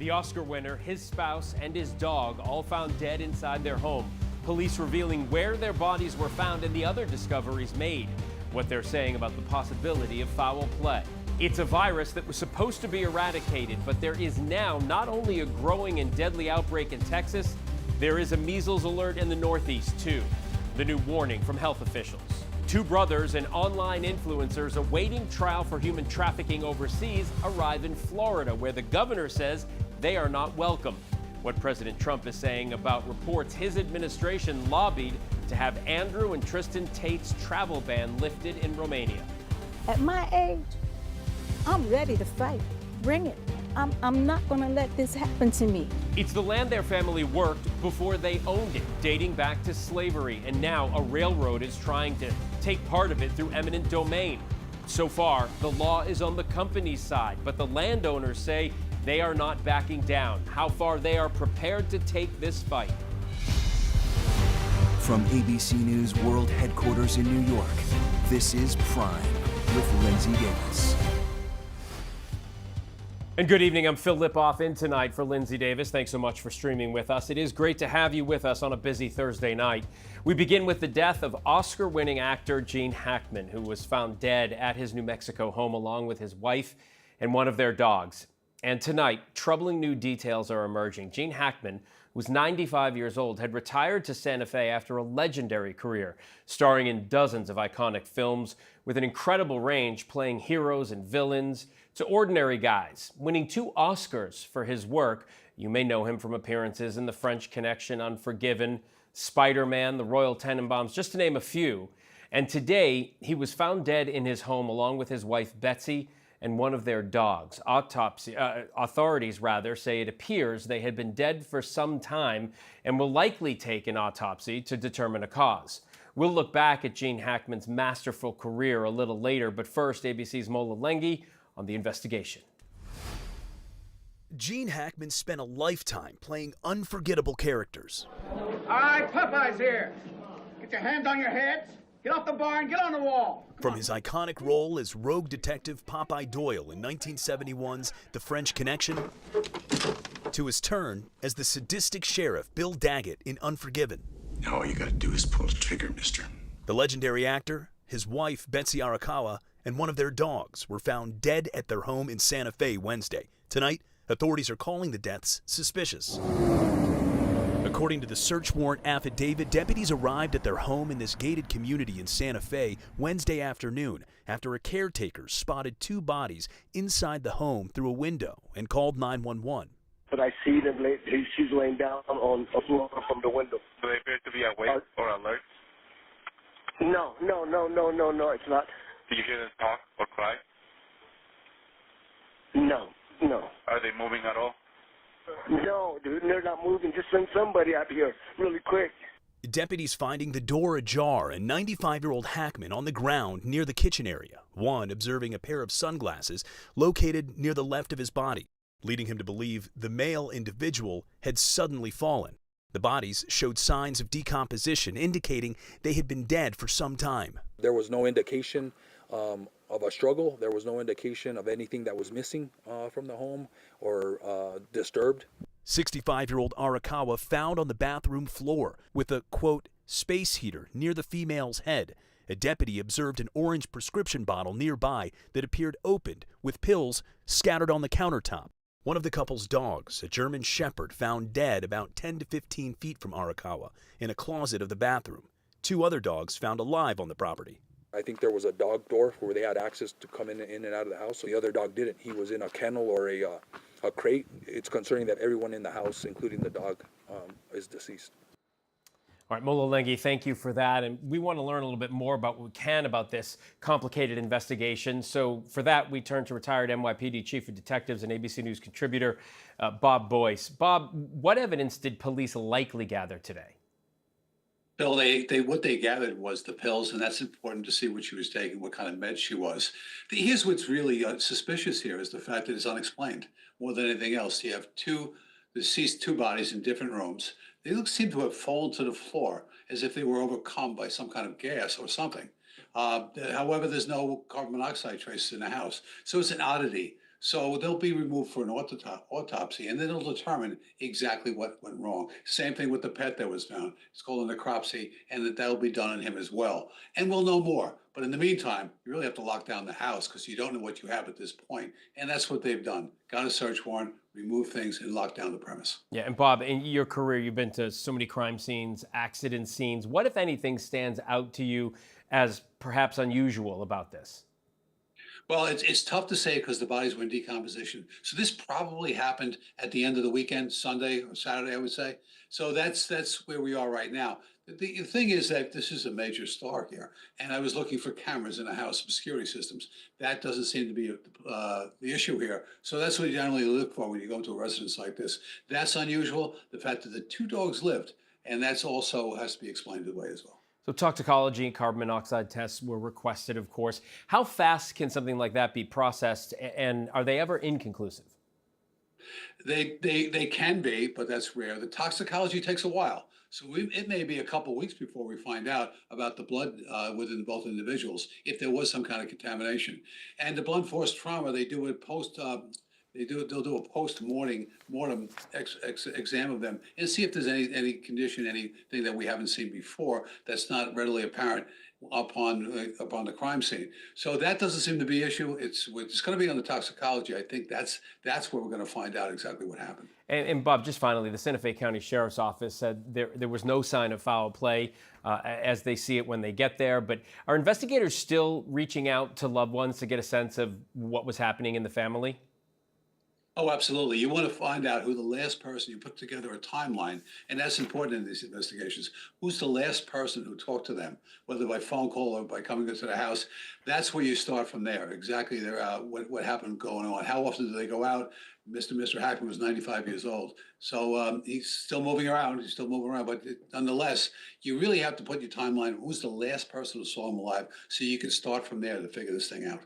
The Oscar winner, his spouse, and his dog all found dead inside their home. Police revealing where their bodies were found and the other discoveries made. What they're saying about the possibility of foul play. It's a virus that was supposed to be eradicated, but there is now not only a growing and deadly outbreak in Texas, there is a measles alert in the Northeast, too. The new warning from health officials. Two brothers and online influencers awaiting trial for human trafficking overseas arrive in Florida, where the governor says they are not welcome. What President Trump is saying about reports his administration lobbied to have Andrew and Tristan Tate's travel ban lifted in Romania. At my age, I'm ready to fight. Bring it. I'm not going to let this happen to me. It's the land their family worked before they owned it, dating back to slavery. And now a railroad is trying to take part of it through eminent domain. So far, the law is on the company's side, but the landowners say they are not backing down. How far they are prepared to take this fight. From ABC News World Headquarters in New York, this is Prime with Linsey Davis. And good evening, I'm Phil Lipoff in tonight for Linsey Davis. Thanks so much for streaming with us. It is great to have you with us on a busy Thursday night. We begin with the death of Oscar-winning actor Gene Hackman, who was found dead at his New Mexico home along with his wife and one of their dogs. And tonight, troubling new details are emerging. Gene Hackman, who was 95 years old, had retired to Santa Fe after a legendary career, starring in dozens of iconic films with an incredible range, playing heroes and villains to ordinary guys, winning 2 Oscars for his work. You may know him from appearances in The French Connection, Unforgiven, Spider-Man, The Royal Tenenbaums, just to name a few. And today, he was found dead in his home along with his wife, Betsy, and one of their dogs. Authorities say it appears they had been dead for some time and will likely take an autopsy to determine a cause. We'll look back at Gene Hackman's masterful career a little later, but first, ABC's Mola Lenghi on the investigation. Gene Hackman spent a lifetime playing unforgettable characters. All right, Popeye's here. Get your hands on your heads. Get off the bar and get on the wall. From his iconic role as rogue detective Popeye Doyle in 1971's The French Connection, to his turn as the sadistic sheriff Bill Daggett in Unforgiven. Now all you gotta do is pull the trigger, mister. The legendary actor, his wife Betsy Arakawa, and one of their dogs were found dead at their home in Santa Fe Wednesday. Tonight, authorities are calling the deaths suspicious. According to the search warrant affidavit, deputies arrived at their home in this gated community in Santa Fe Wednesday afternoon after a caretaker spotted 2 bodies inside the home through a window and called 911. But I see them, she's laying down on a floor from the window. Do they appear to be awake or alert? No, it's not. Do you hear them talk or cry? No. Are they moving at all? No, dude, they're not moving. Just send somebody out here really quick. Deputies finding the door ajar and 95-year-old Hackman on the ground near the kitchen area, one observing a pair of sunglasses located near the left of his body, leading him to believe the male individual had suddenly fallen. The bodies showed signs of decomposition, indicating they had been dead for some time. There was no indication of a struggle. There was no indication of anything that was missing from the home or disturbed. 65-year-old Arakawa found on the bathroom floor with a, quote, space heater near the female's head. A deputy observed an orange prescription bottle nearby that appeared opened with pills scattered on the countertop. One of the couple's dogs, a German Shepherd, found dead about 10 to 15 feet from Arakawa in a closet of the bathroom. 2 other dogs found alive on the property. I think there was a dog door where they had access to come in and out of the house. So the other dog didn't. He was in a kennel or a crate. It's concerning that everyone in the house, including the dog, is deceased. All right, Mola Lenghi, thank you for that. And we want to learn a little bit more about what we can about this complicated investigation. So for that, we turn to retired NYPD Chief of Detectives and ABC News contributor Bob Boyce. Bob, what evidence did police likely gather today? Bill, what they gathered was the pills, and that's important to see what she was taking, what kind of meds she was. Here's what's really suspicious here is the fact that it's unexplained more than anything else. You have 2 deceased 2 bodies in different rooms. They seem to have fallen to the floor as if they were overcome by some kind of gas or something. However, there's no carbon monoxide traces in the house. So it's an oddity. So they'll be removed for an autopsy, and then it'll determine exactly what went wrong. Same thing with the pet that was found. It's called a necropsy, and that'll be done on him as well. And we'll know more. But in the meantime, you really have to lock down the house because you don't know what you have at this point. And that's what they've done. Got a search warrant, remove things, and lock down the premise. Yeah, and Bob, in your career, you've been to so many crime scenes, accident scenes. What, if anything, stands out to you as perhaps unusual about this? Well, it's tough to say because the bodies were in decomposition. So this probably happened at the end of the weekend, Sunday or Saturday, I would say. So that's where we are right now. The thing is that this is a major star here, and I was looking for cameras in a house, some security systems. That doesn't seem to be the issue here. So that's what you generally look for when you go into a residence like this. That's unusual. The fact that the 2 dogs lived, and that's also has to be explained away as well. So toxicology and carbon monoxide tests were requested, of course. How fast can something like that be processed, and are they ever inconclusive? They can be, but that's rare. The toxicology takes a while. So it may be a couple of weeks before we find out about the blood within both individuals, if there was some kind of contamination. And the blunt force trauma, they do it post. They'll do a post-mortem exam of them and see if there's any condition, anything that we haven't seen before that's not readily apparent upon the crime scene. So that doesn't seem to be an issue. It's going to be on the toxicology. I think that's where we're going to find out exactly what happened. And Bob, just finally, the Santa Fe County Sheriff's Office said there was no sign of foul play as they see it when they get there. But are investigators still reaching out to loved ones to get a sense of what was happening in the family? Oh, absolutely. You want to find out who the last person, you put together a timeline, and that's important in these investigations. Who's the last person who talked to them, whether by phone call or by coming into the house? That's where you start from there, exactly what happened going on. How often do they go out? Mr. Hackman was 95 years old. So he's still moving around. But nonetheless, you really have to put your timeline, who's the last person who saw him alive, so you can start from there to figure this thing out.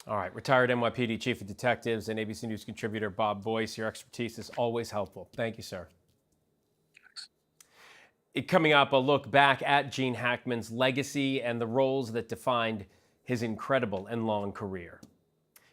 All right, retired NYPD Chief of Detectives and ABC News contributor Bob Boyce, your expertise is always helpful. Thank you, sir. Coming up, a look back at Gene Hackman's legacy and the roles that defined his incredible and long career.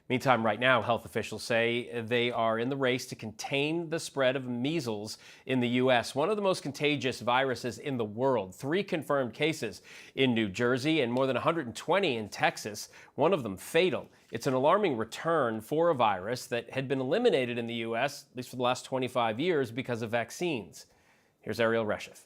Meantime, right now, health officials say they are in the race to contain the spread of measles in the U.S., one of the most contagious viruses in the world. 3 confirmed cases in New Jersey and more than 120 in Texas, one of them fatal. It's an alarming return for a virus that had been eliminated in the U.S., at least for the last 25 years, because of vaccines. Here's Ariel Reshef.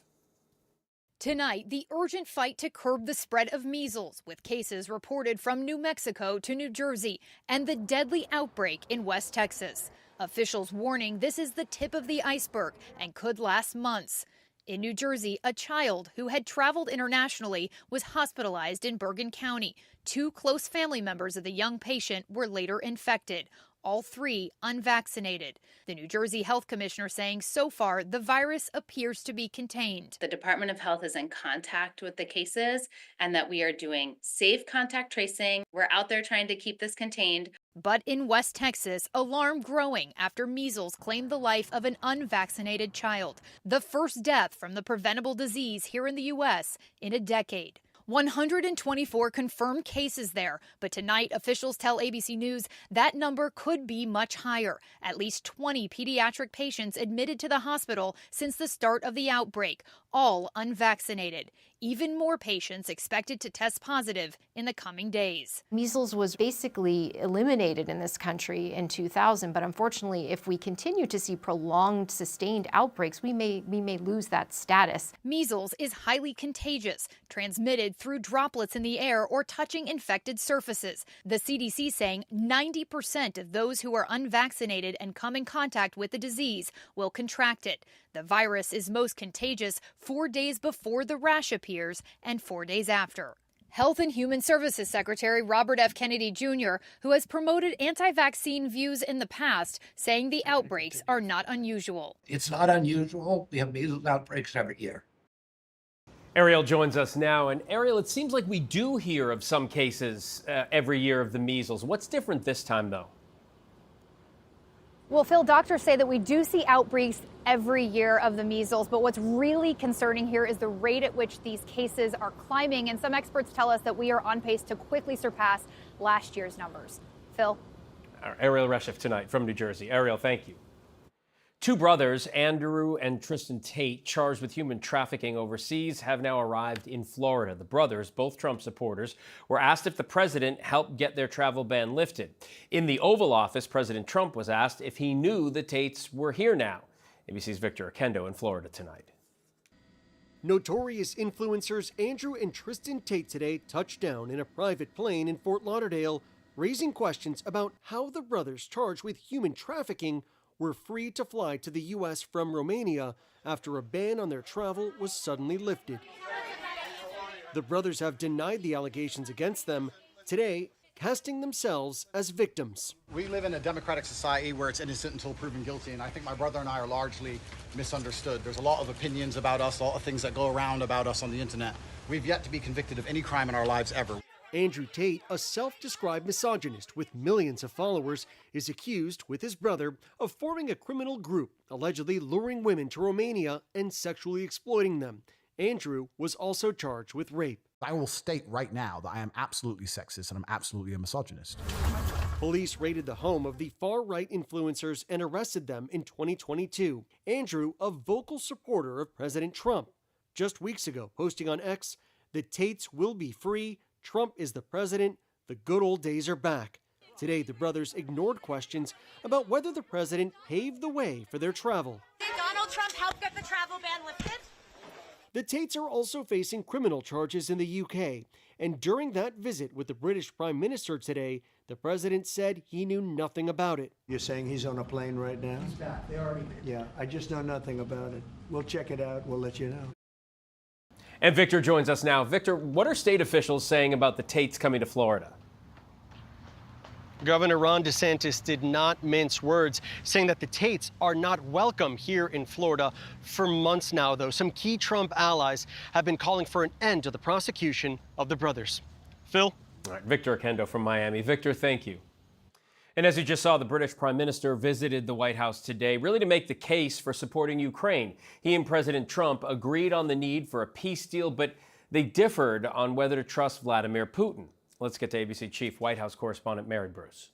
Tonight, the urgent fight to curb the spread of measles, with cases reported from New Mexico to New Jersey, and the deadly outbreak in West Texas. Officials warning this is the tip of the iceberg and could last months. In New Jersey, a child who had traveled internationally was hospitalized in Bergen County. 2 close family members of the young patient were later infected. All 3 unvaccinated. The New Jersey Health Commissioner saying so far the virus appears to be contained. The Department of Health is in contact with the cases and that we are doing safe contact tracing. We're out there trying to keep this contained. But in West Texas, alarm growing after measles claimed the life of an unvaccinated child. The first death from the preventable disease here in the U.S. in a decade. 124 confirmed cases there, but tonight officials tell ABC News that number could be much higher. At least 20 pediatric patients admitted to the hospital since the start of the outbreak, all unvaccinated. Even more patients expected to test positive in the coming days. Measles was basically eliminated in this country in 2000, but unfortunately, if we continue to see prolonged, sustained outbreaks, we may lose that status. Measles is highly contagious, transmitted through droplets in the air or touching infected surfaces. The CDC saying 90% of those who are unvaccinated and come in contact with the disease will contract it. The virus is most contagious 4 days before the rash appears and 4 days after. Health and Human Services Secretary Robert F. Kennedy Jr., who has promoted anti-vaccine views in the past, saying the outbreaks are not unusual. It's not unusual. We have measles outbreaks every year. Ariel joins us now. And Ariel, it seems like we do hear of some cases every year of the measles. What's different this time, though? Well, Phil, doctors say that we do see outbreaks every year of the measles, but what's really concerning here is the rate at which these cases are climbing, and some experts tell us that we are on pace to quickly surpass last year's numbers. Phil? Ariel Reshef tonight from New Jersey. Ariel, thank you. Two brothers, Andrew and Tristan Tate, charged with human trafficking overseas, have now arrived in Florida. The brothers, both Trump supporters, were asked if the president helped get their travel ban lifted. In the Oval Office, President Trump was asked if he knew the Tates were here now. ABC's Victor Akendo in Florida tonight. Notorious influencers Andrew and Tristan Tate today touched down in a private plane in Fort Lauderdale, raising questions about how the brothers charged with human trafficking were free to fly to the U.S. from Romania after a ban on their travel was suddenly lifted. The brothers have denied the allegations against them, today casting themselves as victims. We live in a democratic society where it's innocent until proven guilty, and I think my brother and I are largely misunderstood. There's a lot of opinions about us, a lot of things that go around about us on the internet. We've yet to be convicted of any crime in our lives ever. Andrew Tate, a self-described misogynist with millions of followers, is accused, with his brother, of forming a criminal group, allegedly luring women to Romania and sexually exploiting them. Andrew was also charged with rape. I will state right now that I am absolutely sexist and I'm absolutely a misogynist. Police raided the home of the far-right influencers and arrested them in 2022. Andrew, a vocal supporter of President Trump, just weeks ago posting on X, "The Tates will be free. Trump is the president. The good old days are back." Today, the brothers ignored questions about whether the president paved the way for their travel. Did Donald Trump help get the travel ban lifted? The Tates are also facing criminal charges in the UK. And during that visit with the British Prime Minister today, the president said he knew nothing about it. You're saying he's on a plane right now? He's back. They already did. Yeah, I just know nothing about it. We'll check it out. We'll let you know. And Victor joins us now. Victor, what are state officials saying about the Tates coming to Florida? Governor Ron DeSantis did not mince words, saying that the Tates are not welcome here in Florida. For months now, though, some key Trump allies have been calling for an end to the prosecution of the brothers. Phil? All right, Victor Akendo from Miami. Victor, thank you. And as you just saw, the British Prime Minister visited the White House today, really to make the case for supporting Ukraine. He and President Trump agreed on the need for a peace deal, but they differed on whether to trust Vladimir Putin. Let's get to ABC Chief White House correspondent Mary Bruce.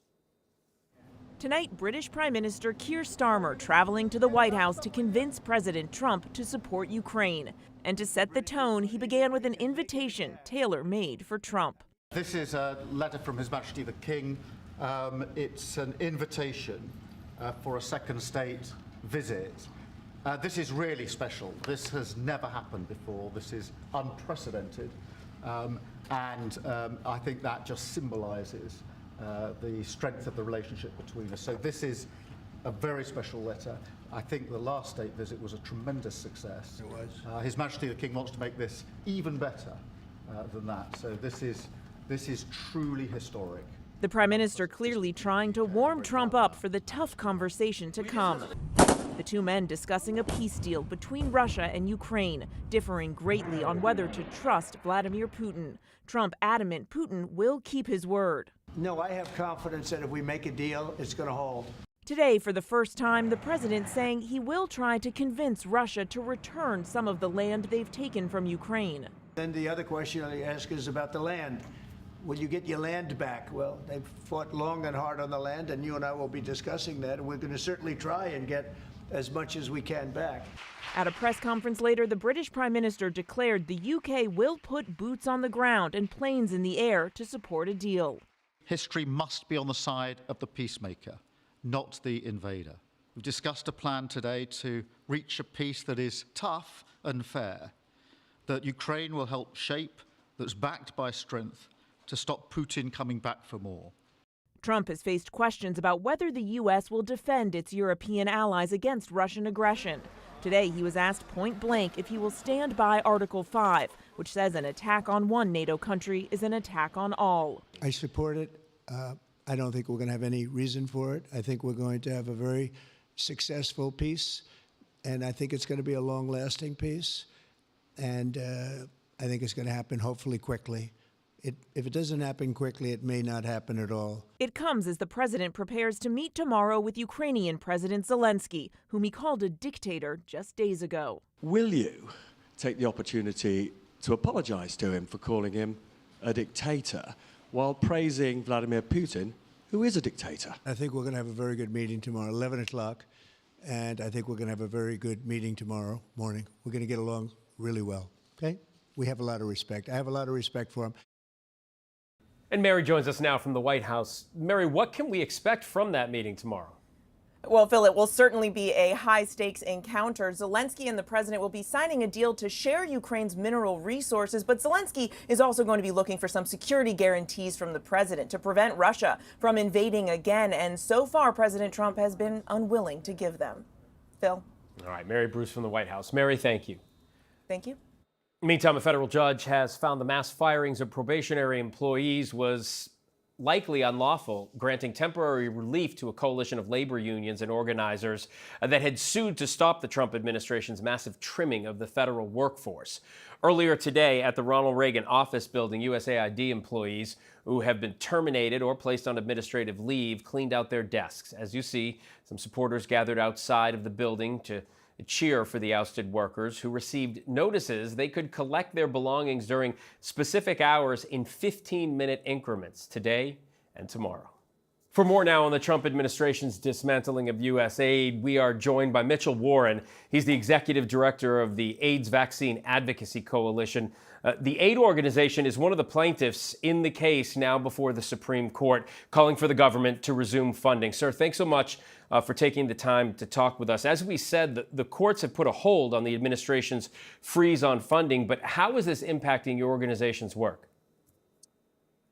Tonight, British Prime Minister Keir Starmer traveling to the White House to convince President Trump to support Ukraine. And to set the tone, he began with an invitation tailor-made for Trump. This is a letter from His Majesty the King. It's an invitation for a second state visit. This is really special. This has never happened before. This is unprecedented. And I think that just symbolizes the strength of the relationship between us. So this is a very special letter. I think the last state visit was a tremendous success. It was. His Majesty the King wants to make this even better than that. So this is truly historic. The Prime Minister clearly trying to warm Trump up for the tough conversation to come. The two men discussing a peace deal between Russia and Ukraine, differing greatly on whether to trust Vladimir Putin. Trump adamant Putin will keep his word. No, I have confidence that if we make a deal, it's going to hold. Today, for the first time, the president saying he will try to convince Russia to return some of the land they've taken from Ukraine. Then the other question I ask is about the land. Will you get your land back? Well, they've fought long and hard on the land, and you and I will be discussing that, and we're going to certainly try and get as much as we can back. At a press conference later, the British Prime Minister declared the UK will put boots on the ground and planes in the air to support a deal. History must be on the side of the peacemaker, not the invader. We've discussed a plan today to reach a peace that is tough and fair, that Ukraine will help shape, that's backed by strength, to stop Putin coming back for more. Trump has faced questions about whether the U.S. will defend its European allies against Russian aggression. Today, he was asked point blank if he will stand by Article 5, which says an attack on one NATO country is an attack on all. I support it. I don't think we're going to have any reason for it. I think we're going to have a very successful peace, and I think it's going to be a long-lasting peace, and I think it's going to happen hopefully quickly. If it doesn't happen quickly, it may not happen at all. It comes as the president prepares to meet tomorrow with Ukrainian President Zelensky, whom he called a dictator just days ago. Will you take the opportunity to apologize to him for calling him a dictator while praising Vladimir Putin Who is a dictator? I think we're going to have a very good meeting tomorrow, 11 o'clock. And I think we're going to have a very good meeting tomorrow morning. We're going to get along really well, okay? We have a lot of respect. I have a lot of respect for him. And Mary joins us now from the White House. Mary, what can we expect from that meeting tomorrow? Well, Phil, it will certainly be a high-stakes encounter. Zelensky and the president will be signing a deal to share Ukraine's mineral resources, but Zelensky is also going to be looking for some security guarantees from the president to prevent Russia from invading again. And so far, President Trump has been unwilling to give them. Phil? All right, Mary Bruce from the White House. Mary, thank you. Thank you. Meantime, a federal judge has found the mass firings of probationary employees was likely unlawful, granting temporary relief to a coalition of labor unions and organizers that had sued to stop the Trump administration's massive trimming of the federal workforce. Earlier today at the Ronald Reagan office building, USAID employees who have been terminated or placed on administrative leave cleaned out their desks. As you see, some supporters gathered outside of the building to cheer for the ousted workers who received notices they could collect their belongings during specific hours in 15-minute increments today and tomorrow. For more now on the Trump administration's dismantling of U.S. aid, we are joined by Mitchell Warren. He's the executive director of the AIDS Vaccine Advocacy Coalition. The aid organization is one of the plaintiffs in the case now before the Supreme Court, calling for the government to resume funding. Sir, thanks so much for taking the time to talk with us. As we said, the courts have put a hold on the administration's freeze on funding, but how is this impacting your organization's work?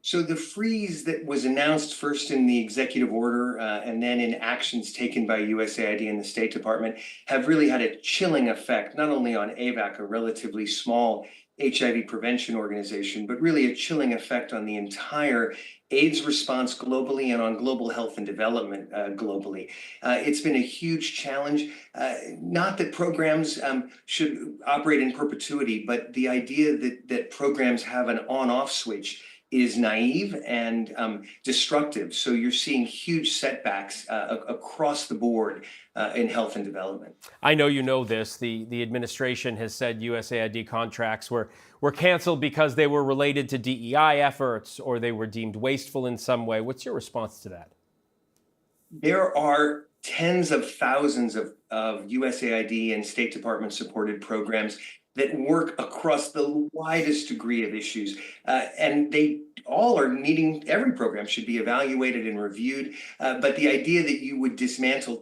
So the freeze that was announced first in the executive order and then in actions taken by USAID and the State Department have really had a chilling effect, not only on AVAC, a relatively small HIV prevention organization, but really a chilling effect on the entire AIDS response globally and on global health and development globally. It's been a huge challenge. Not that programs should operate in perpetuity, but the idea that programs have an on-off switch is naive and destructive. So you're seeing huge setbacks across the board in health and development. I know you know this. The administration has said USAID contracts were canceled because they were related to DEI efforts or they were deemed wasteful in some way. What's your response to that? There are tens of thousands of USAID and State Department supported programs that work across the widest degree of issues. And they all are needing, every program should be evaluated and reviewed. But the idea that you would dismantle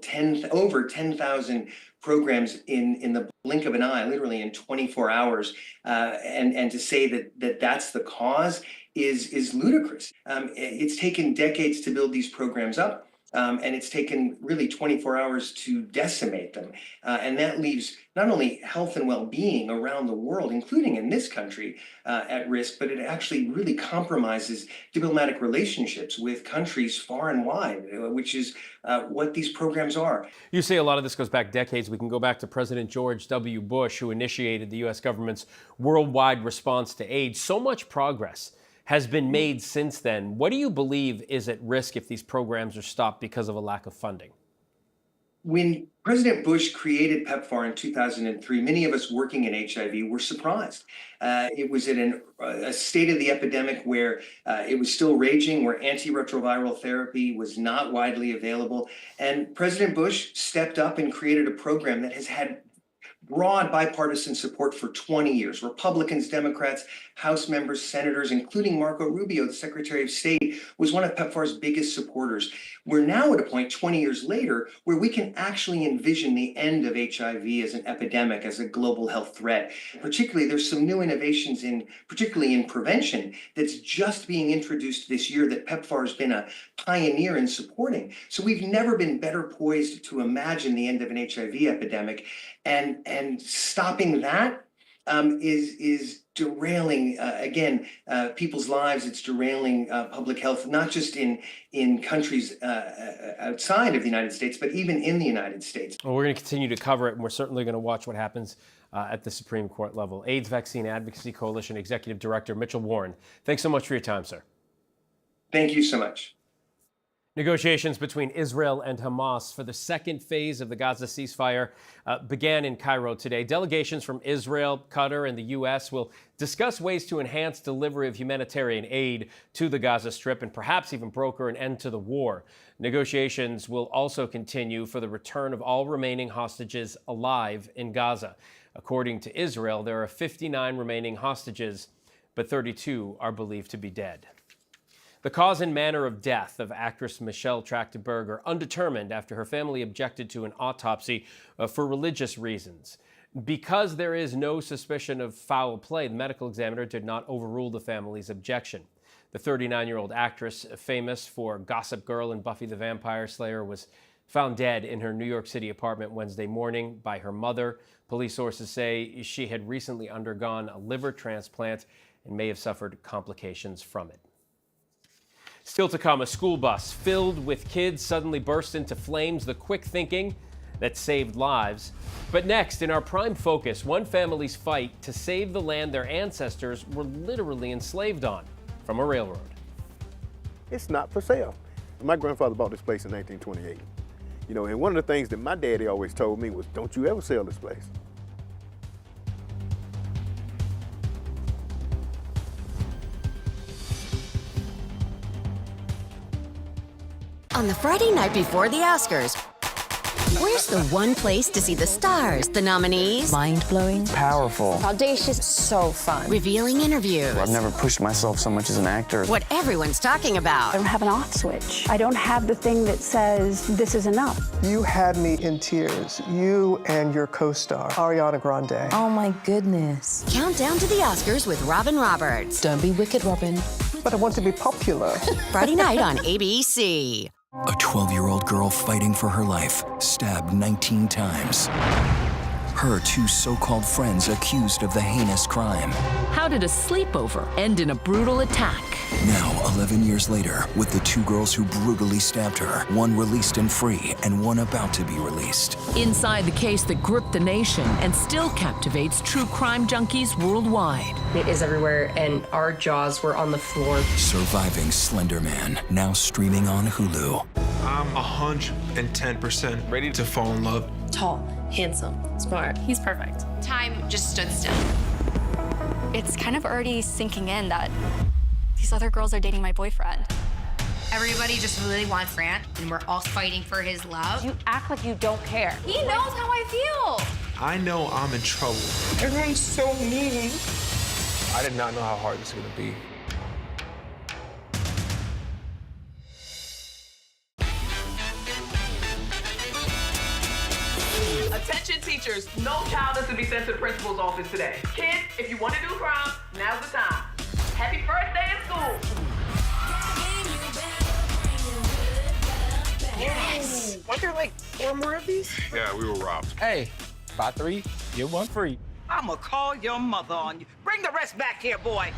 over 10,000 programs in the blink of an eye, literally in 24 hours, and to say that that's the cause is ludicrous. It's taken decades to build these programs up. And it's taken really 24 hours to decimate them. And that leaves not only health and well-being around the world, including in this country, at risk, but it actually really compromises diplomatic relationships with countries far and wide, which is what these programs are. You say a lot of this goes back decades. We can go back to President George W. Bush, who initiated the U.S. government's worldwide response to AIDS. So much progress has been made since then. What do you believe is at risk if these programs are stopped because of a lack of funding? When President Bush created PEPFAR in 2003, many of us working in HIV were surprised. It was at a state of the epidemic where it was still raging, where antiretroviral therapy was not widely available. And President Bush stepped up and created a program that has had broad bipartisan support for 20 years. Republicans, Democrats, House members, senators, including Marco Rubio, the Secretary of State, was one of PEPFAR's biggest supporters. We're now at a point 20 years later where we can actually envision the end of HIV as an epidemic, as a global health threat. Particularly, there's some new innovations particularly in prevention, that's just being introduced this year that PEPFAR has been a pioneer in supporting. So we've never been better poised to imagine the end of an HIV epidemic. And stopping that is derailing, people's lives. It's derailing public health, not just in countries outside of the United States, but even in the United States. Well, we're going to continue to cover it, and we're certainly going to watch what happens at the Supreme Court level. AIDS Vaccine Advocacy Coalition Executive Director Mitchell Warren, thanks so much for your time, sir. Thank you so much. Negotiations between Israel and Hamas for the second phase of the Gaza ceasefire began in Cairo today. Delegations from Israel, Qatar, and the U.S. will discuss ways to enhance delivery of humanitarian aid to the Gaza Strip and perhaps even broker an end to the war. Negotiations will also continue for the return of all remaining hostages alive in Gaza. According to Israel, there are 59 remaining hostages, but 32 are believed to be dead. The cause and manner of death of actress Michelle Trachtenberg are undetermined after her family objected to an autopsy for religious reasons. Because there is no suspicion of foul play, the medical examiner did not overrule the family's objection. The 39-year-old actress, famous for Gossip Girl and Buffy the Vampire Slayer, was found dead in her New York City apartment Wednesday morning by her mother. Police sources say she had recently undergone a liver transplant and may have suffered complications from it. Still to come, a school bus filled with kids suddenly burst into flames, the quick thinking that saved lives. But next, in our prime focus, one family's fight to save the land their ancestors were literally enslaved on from a railroad. It's not for sale. My grandfather bought this place in 1928. And one of the things that my daddy always told me was, don't you ever sell this place. On the Friday night before the Oscars, where's the one place to see the stars, the nominees? Mind-blowing. Powerful. Audacious. So fun. Revealing interviews. I've never pushed myself so much as an actor. What everyone's talking about. I don't have an off switch. I don't have the thing that says this is enough. You had me in tears. You and your co-star, Ariana Grande. Oh my goodness. Countdown to the Oscars with Robin Roberts. Don't be wicked, Robin. But I want to be popular. Friday night on ABC. A 12-year-old girl fighting for her life, stabbed 19 times. Her two so-called friends accused of the heinous crime. How did a sleepover end in a brutal attack? Now, 11 years later, with the two girls who brutally stabbed her, one released and free, and one about to be released. Inside the case that gripped the nation and still captivates true crime junkies worldwide. It is everywhere, and our jaws were on the floor. Surviving Slender Man, now streaming on Hulu. I'm 110% ready to fall in love. Tall, handsome, smart. He's perfect. Time just stood still. It's kind of already sinking in that these other girls are dating my boyfriend. Everybody just really wants Grant, and we're all fighting for his love. You act like you don't care. He knows how I feel. I know I'm in trouble. Everyone's so mean. I did not know how hard this was gonna be. Attention teachers, no child is to be sent to the principal's office today. Kids, if you want to do crime, now's the time. Happy first day in school. Yes! Weren't there like 4 more of these? Yeah, we were robbed. Hey, buy 3, get 1 free. I'ma call your mother on you. Bring the rest back here, boy.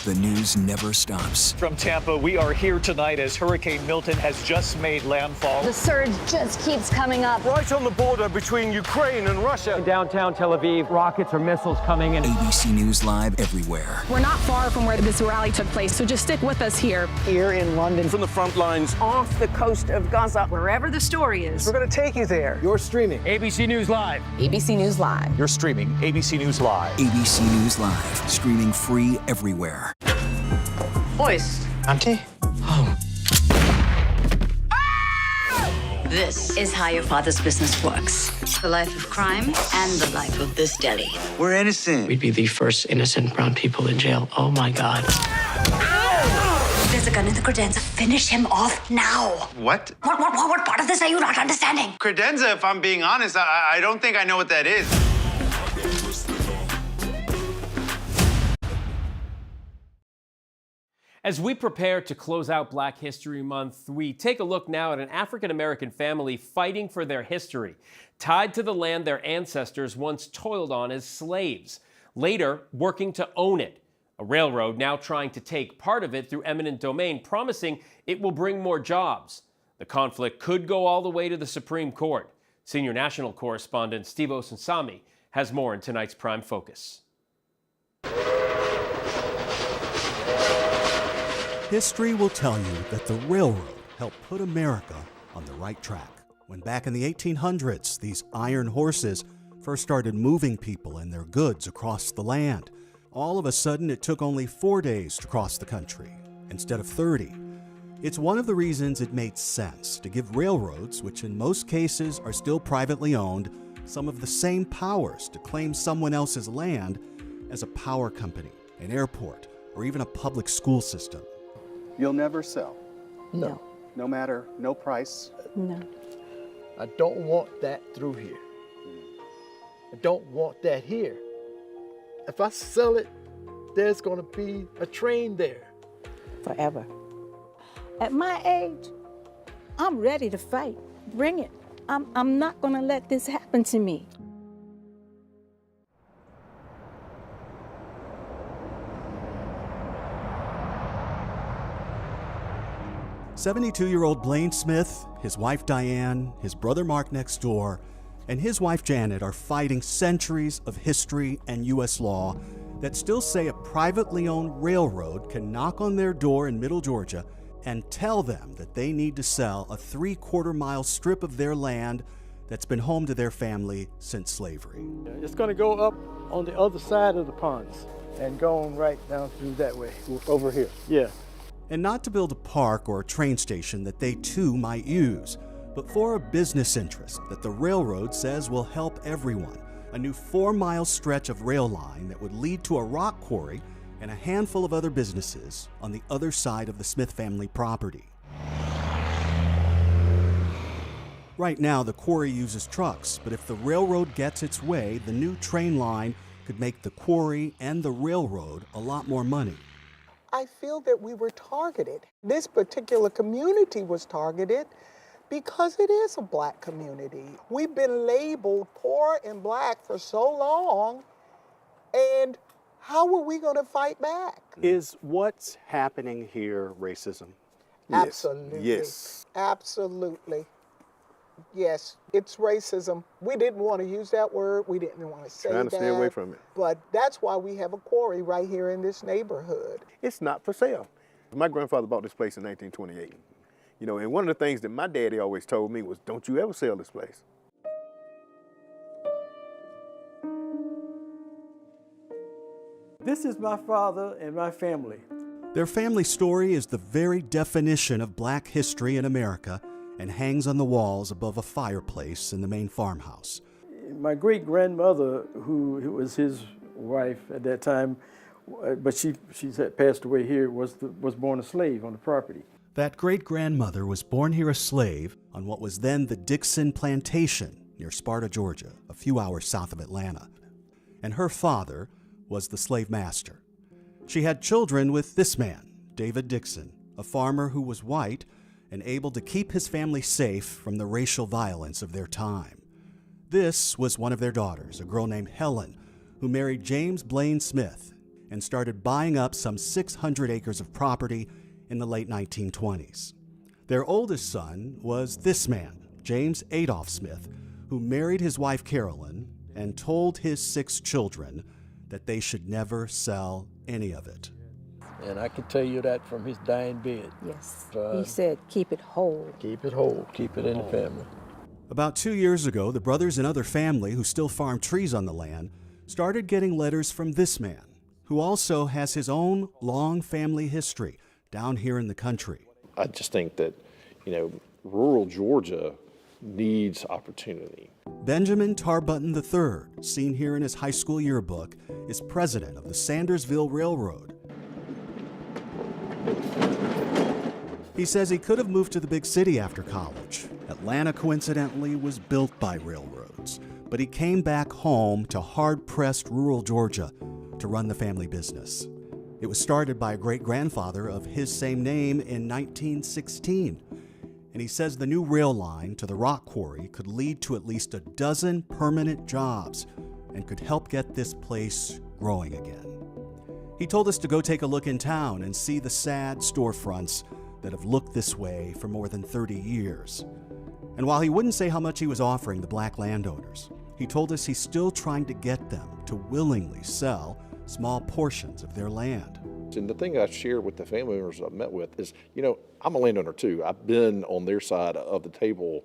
The news never stops. From Tampa, we are here tonight as Hurricane Milton has just made landfall. The surge just keeps coming up. Right on the border between Ukraine and Russia. In downtown Tel Aviv, rockets or missiles coming in. ABC News Live everywhere. We're not far from where this rally took place, so just stick with us here. Here in London, from the front lines, Off the coast of Gaza, wherever the story is. we're gonna take you there. You're streaming ABC News Live. ABC News Live. You're streaming ABC News Live. ABC News Live, streaming free everywhere. Boys. Auntie? This is how your father's business works. The life of crime and the life of this deli. We're innocent. We'd be the first innocent brown people in jail. Oh my God. There's a gun in the credenza. Finish him off now. What? What part of this are you not understanding? Credenza, if I'm being honest, I don't think I know what that is. As we prepare to close out Black History Month, we take a look now at an African-American family fighting for their history, tied to the land their ancestors once toiled on as slaves, later working to own it. A railroad now trying to take part of it through eminent domain, promising it will bring more jobs. The conflict could go all the way to the Supreme Court. Senior national correspondent Steve Osunsami has more in tonight's Prime Focus. History will tell you that the railroad helped put America on the right track. When back in the 1800s, these iron horses first started moving people and their goods across the land. All of a sudden, it took only 4 days to cross the country, instead of 30. It's one of the reasons it made sense to give railroads, which in most cases are still privately owned, some of the same powers to claim someone else's land as a power company, an airport, or even a public school system. You'll never sell? No. No matter, no price? No. I don't want that through here. I don't want that here. If I sell it, there's going to be a train there. Forever. At my age, I'm ready to fight. Bring it. I'm not going to let this happen to me. "72-year-old Blaine Smith, his wife Diane, his brother Mark next door, and his wife Janet are fighting centuries of history and U.S. law that still say a privately owned railroad can knock on their door in Middle Georgia and tell them that they need to sell a 3/4-mile strip of their land that's been home to their family since slavery. It's going to go up on the other side of the ponds and go on right down through that way. Over here? Yeah. And not to build a park or a train station that they too might use, but for a business interest that the railroad says will help everyone. A new 4-mile stretch of rail line that would lead to a rock quarry and a handful of other businesses on the other side of the Smith family property. Right now, the quarry uses trucks, but if the railroad gets its way, the new train line could make the quarry and the railroad a lot more money. I feel that we were targeted. This particular community was targeted because it is a black community. We've been labeled poor and black for so long, and how are we going to fight back? Is what's happening here racism? Absolutely. Yes. Absolutely. Yes, it's racism. We didn't want to use that word. We didn't want to say that. Trying to stay away from it. But that's why we have a quarry right here in this neighborhood. It's not for sale. My grandfather bought this place in 1928. You know, and one of the things that my daddy always told me was, don't you ever sell this place. This is my father and my family. Their family story is the very definition of black history in America and hangs on the walls above a fireplace in the main farmhouse. My great-grandmother, who was his wife at that time, but she had passed away here, was born a slave on the property. That great-grandmother was born here a slave on what was then the Dixon Plantation near Sparta, Georgia, a few hours south of Atlanta. And her father was the slave master. She had children with this man, David Dixon, a farmer who was white and able to keep his family safe from the racial violence of their time. This was one of their daughters, a girl named Helen, who married James Blaine Smith and started buying up some 600 acres of property in the late 1920s. Their oldest son was this man, James Adolph Smith, who married his wife Carolyn and told his 6 children that they should never sell any of it. And I can tell you that from his dying bed. Yes. He said, keep it whole. Keep it whole. Keep it in the family. About 2 years ago, the brothers and other family who still farm trees on the land started getting letters from this man, who also has his own long family history down here in the country. I just think that, rural Georgia needs opportunity. Benjamin Tarbutton III, seen here in his high school yearbook, is president of the Sandersville Railroad. He says he could have moved to the big city after college. Atlanta, coincidentally, was built by railroads, but he came back home to hard-pressed rural Georgia to run the family business. It was started by a great-grandfather of his same name in 1916, and he says the new rail line to the rock quarry could lead to at least a dozen permanent jobs and could help get this place growing again. He told us to go take a look in town and see the sad storefronts that have looked this way for more than 30 years. And while he wouldn't say how much he was offering the black landowners, he told us he's still trying to get them to willingly sell small portions of their land. And the thing I shared with the family members I've met with is, I'm a landowner too. I've been on their side of the table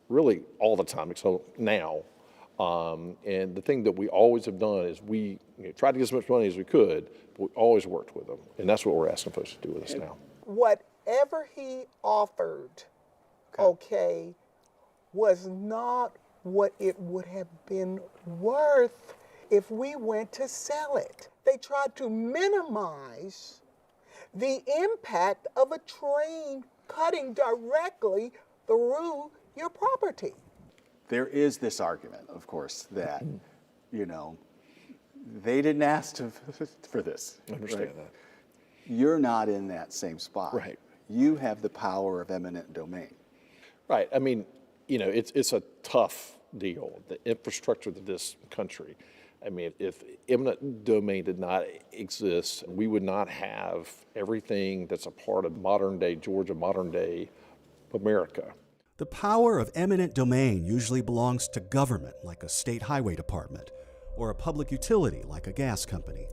really all the time, except now. And the thing that we always have done is we tried to get as much money as we could, but we always worked with them. And that's what we're asking folks to do with us now. Whatever he offered, okay, was not what it would have been worth if we went to sell it. They tried to minimize the impact of a train cutting directly through your property. There is this argument, of course, that, they didn't ask for this. I understand that. You're not in that same spot. Right. You have the power of eminent domain. Right. I mean, it's a tough deal. The infrastructure of this country. I mean, if eminent domain did not exist, we would not have everything that's a part of modern day Georgia, modern day America. The power of eminent domain usually belongs to government, like a state highway department, or a public utility, like a gas company.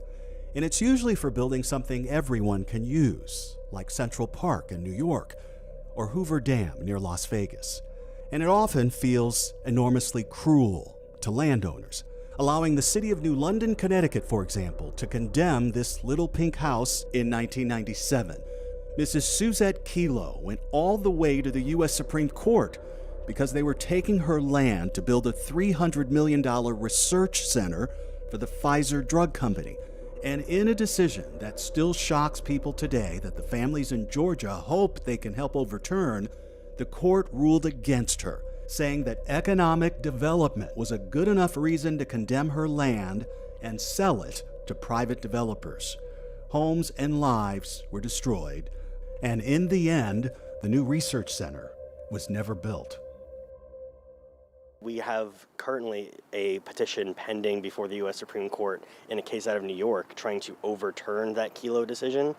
And it's usually for building something everyone can use, like Central Park in New York, or Hoover Dam near Las Vegas. And it often feels enormously cruel to landowners, allowing the city of New London, Connecticut, for example, to condemn this little pink house in 1997. Mrs. Suzette Kelo went all the way to the U.S. Supreme Court because they were taking her land to build a $300 million research center for the Pfizer drug company. And in a decision that still shocks people today that the families in Georgia hope they can help overturn, the court ruled against her, saying that economic development was a good enough reason to condemn her land and sell it to private developers. Homes and lives were destroyed, and in the end, the new research center was never built. We have currently a petition pending before the U.S. Supreme Court in a case out of New York trying to overturn that Kelo decision.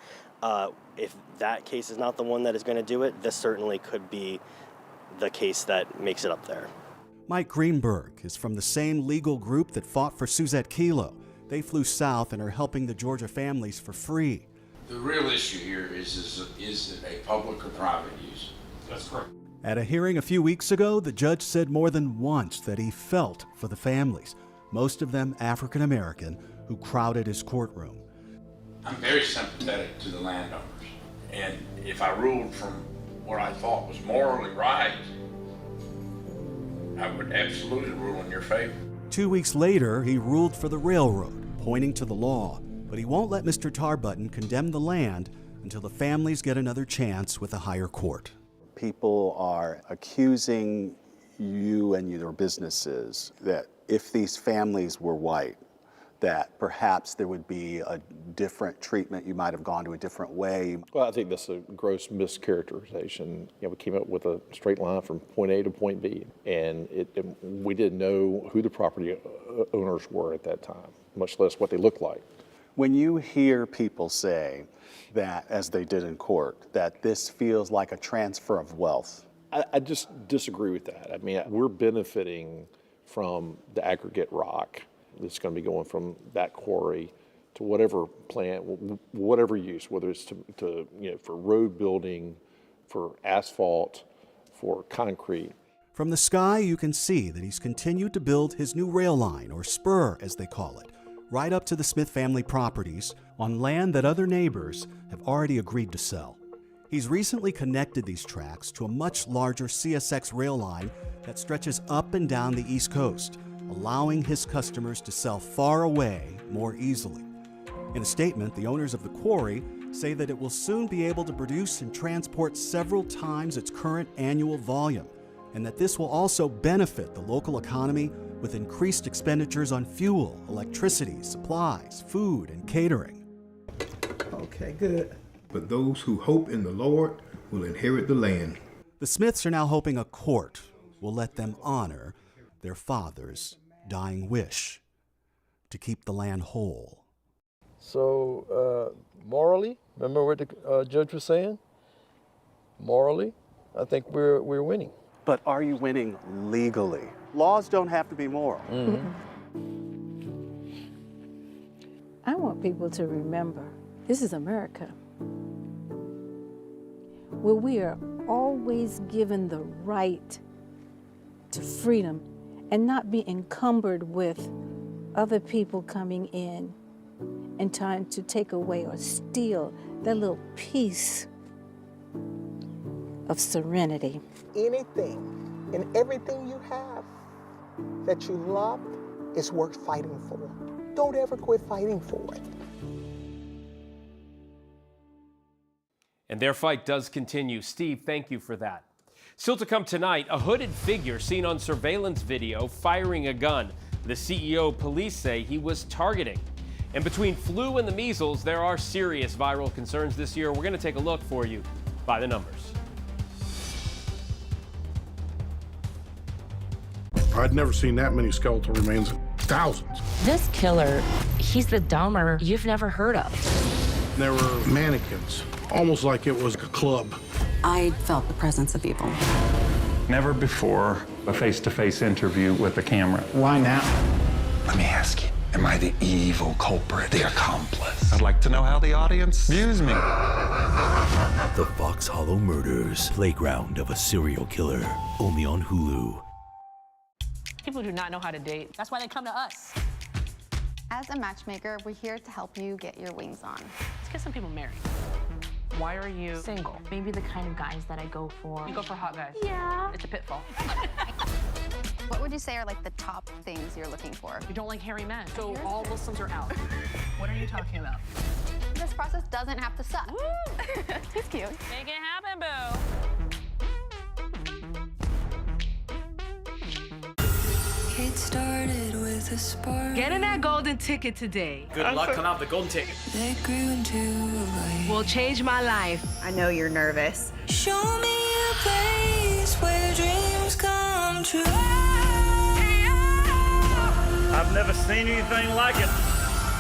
If that case is not the one that is going to do it, this certainly could be the case that makes it up there. Mike Greenberg is from the same legal group that fought for Suzette Kelo. They flew south and are helping the Georgia families for free. The real issue here is it a public or private use? That's correct. At a hearing a few weeks ago, the judge said more than once that he felt for the families, most of them African American, who crowded his courtroom. I'm very sympathetic to the landowners, and if I ruled from what I thought was morally right, I would absolutely rule in your favor. 2 weeks later, he ruled for the railroad, pointing to the law, but he won't let Mr. Tarbutton condemn the land until the families get another chance with a higher court. People are accusing you and your businesses that if these families were white, that perhaps there would be a different treatment, you might have gone to a different way. Well, I think that's a gross mischaracterization. We came up with a straight line from point A to point B, and we didn't know who the property owners were at that time, much less what they looked like. When you hear people say that, as they did in court, that this feels like a transfer of wealth, I just disagree with that. I mean, we're benefiting from the aggregate rock that's going to be going from that quarry to whatever plant, whatever use, whether it's to for road building, for asphalt, for concrete. From the sky, you can see that he's continued to build his new rail line, or spur as they call it, right up to the Smith family properties on land that other neighbors have already agreed to sell. He's recently connected these tracks to a much larger CSX rail line that stretches up and down the East Coast, allowing his customers to sell far away more easily. In a statement, the owners of the quarry say that it will soon be able to produce and transport several times its current annual volume, and that this will also benefit the local economy with increased expenditures on fuel, electricity, supplies, food, and catering. Okay, good. But those who hope in the Lord will inherit the land. The Smiths are now hoping a court will let them honor their father's dying wish to keep the land whole. So, morally, remember what the judge was saying? Morally, I think we're winning. But are you winning legally? Laws don't have to be moral. I want people to remember This is America, where we are always given the right to freedom and not be encumbered with other people coming in and trying to take away or steal that little piece of serenity. Anything and everything you have that you love is worth fighting for. Don't ever quit fighting for it. And their fight does continue. Steve, thank you for that. Still to come tonight, a hooded figure seen on surveillance video firing a gun. The CEO police say he was targeting. And between flu and the measles, there are serious viral concerns this year. We're going to take a look for you by the numbers. I'd never seen that many skeletal remains. Thousands. This killer, he's the dumber you've never heard of. There were mannequins, almost like it was a club. I felt the presence of evil. Never before a face-to-face interview with the camera. Why now? Let me ask you, am I the evil culprit, the accomplice? I'd like to know how the audience views me. The Fox Hollow Murders, Playground of a Serial Killer, only on Hulu. People do not know how to date. That's why they come to us. As a matchmaker, we're here to help you get your wings on. Let's get some people married. Why are you single? Maybe the kind of guys that I go for. You go for hot guys. Yeah. It's a pitfall. What would you say are like the top things you're looking for? You don't like hairy men, so all Muslims are out. What are you talking about? This process doesn't have to suck. He's cute. Make it happen, boo. It started with a spark. Getting that golden ticket today. Good luck on the golden ticket. That grew into a light. Will change my life. I know you're nervous. Show me a place where dreams come true. I've never seen anything like it.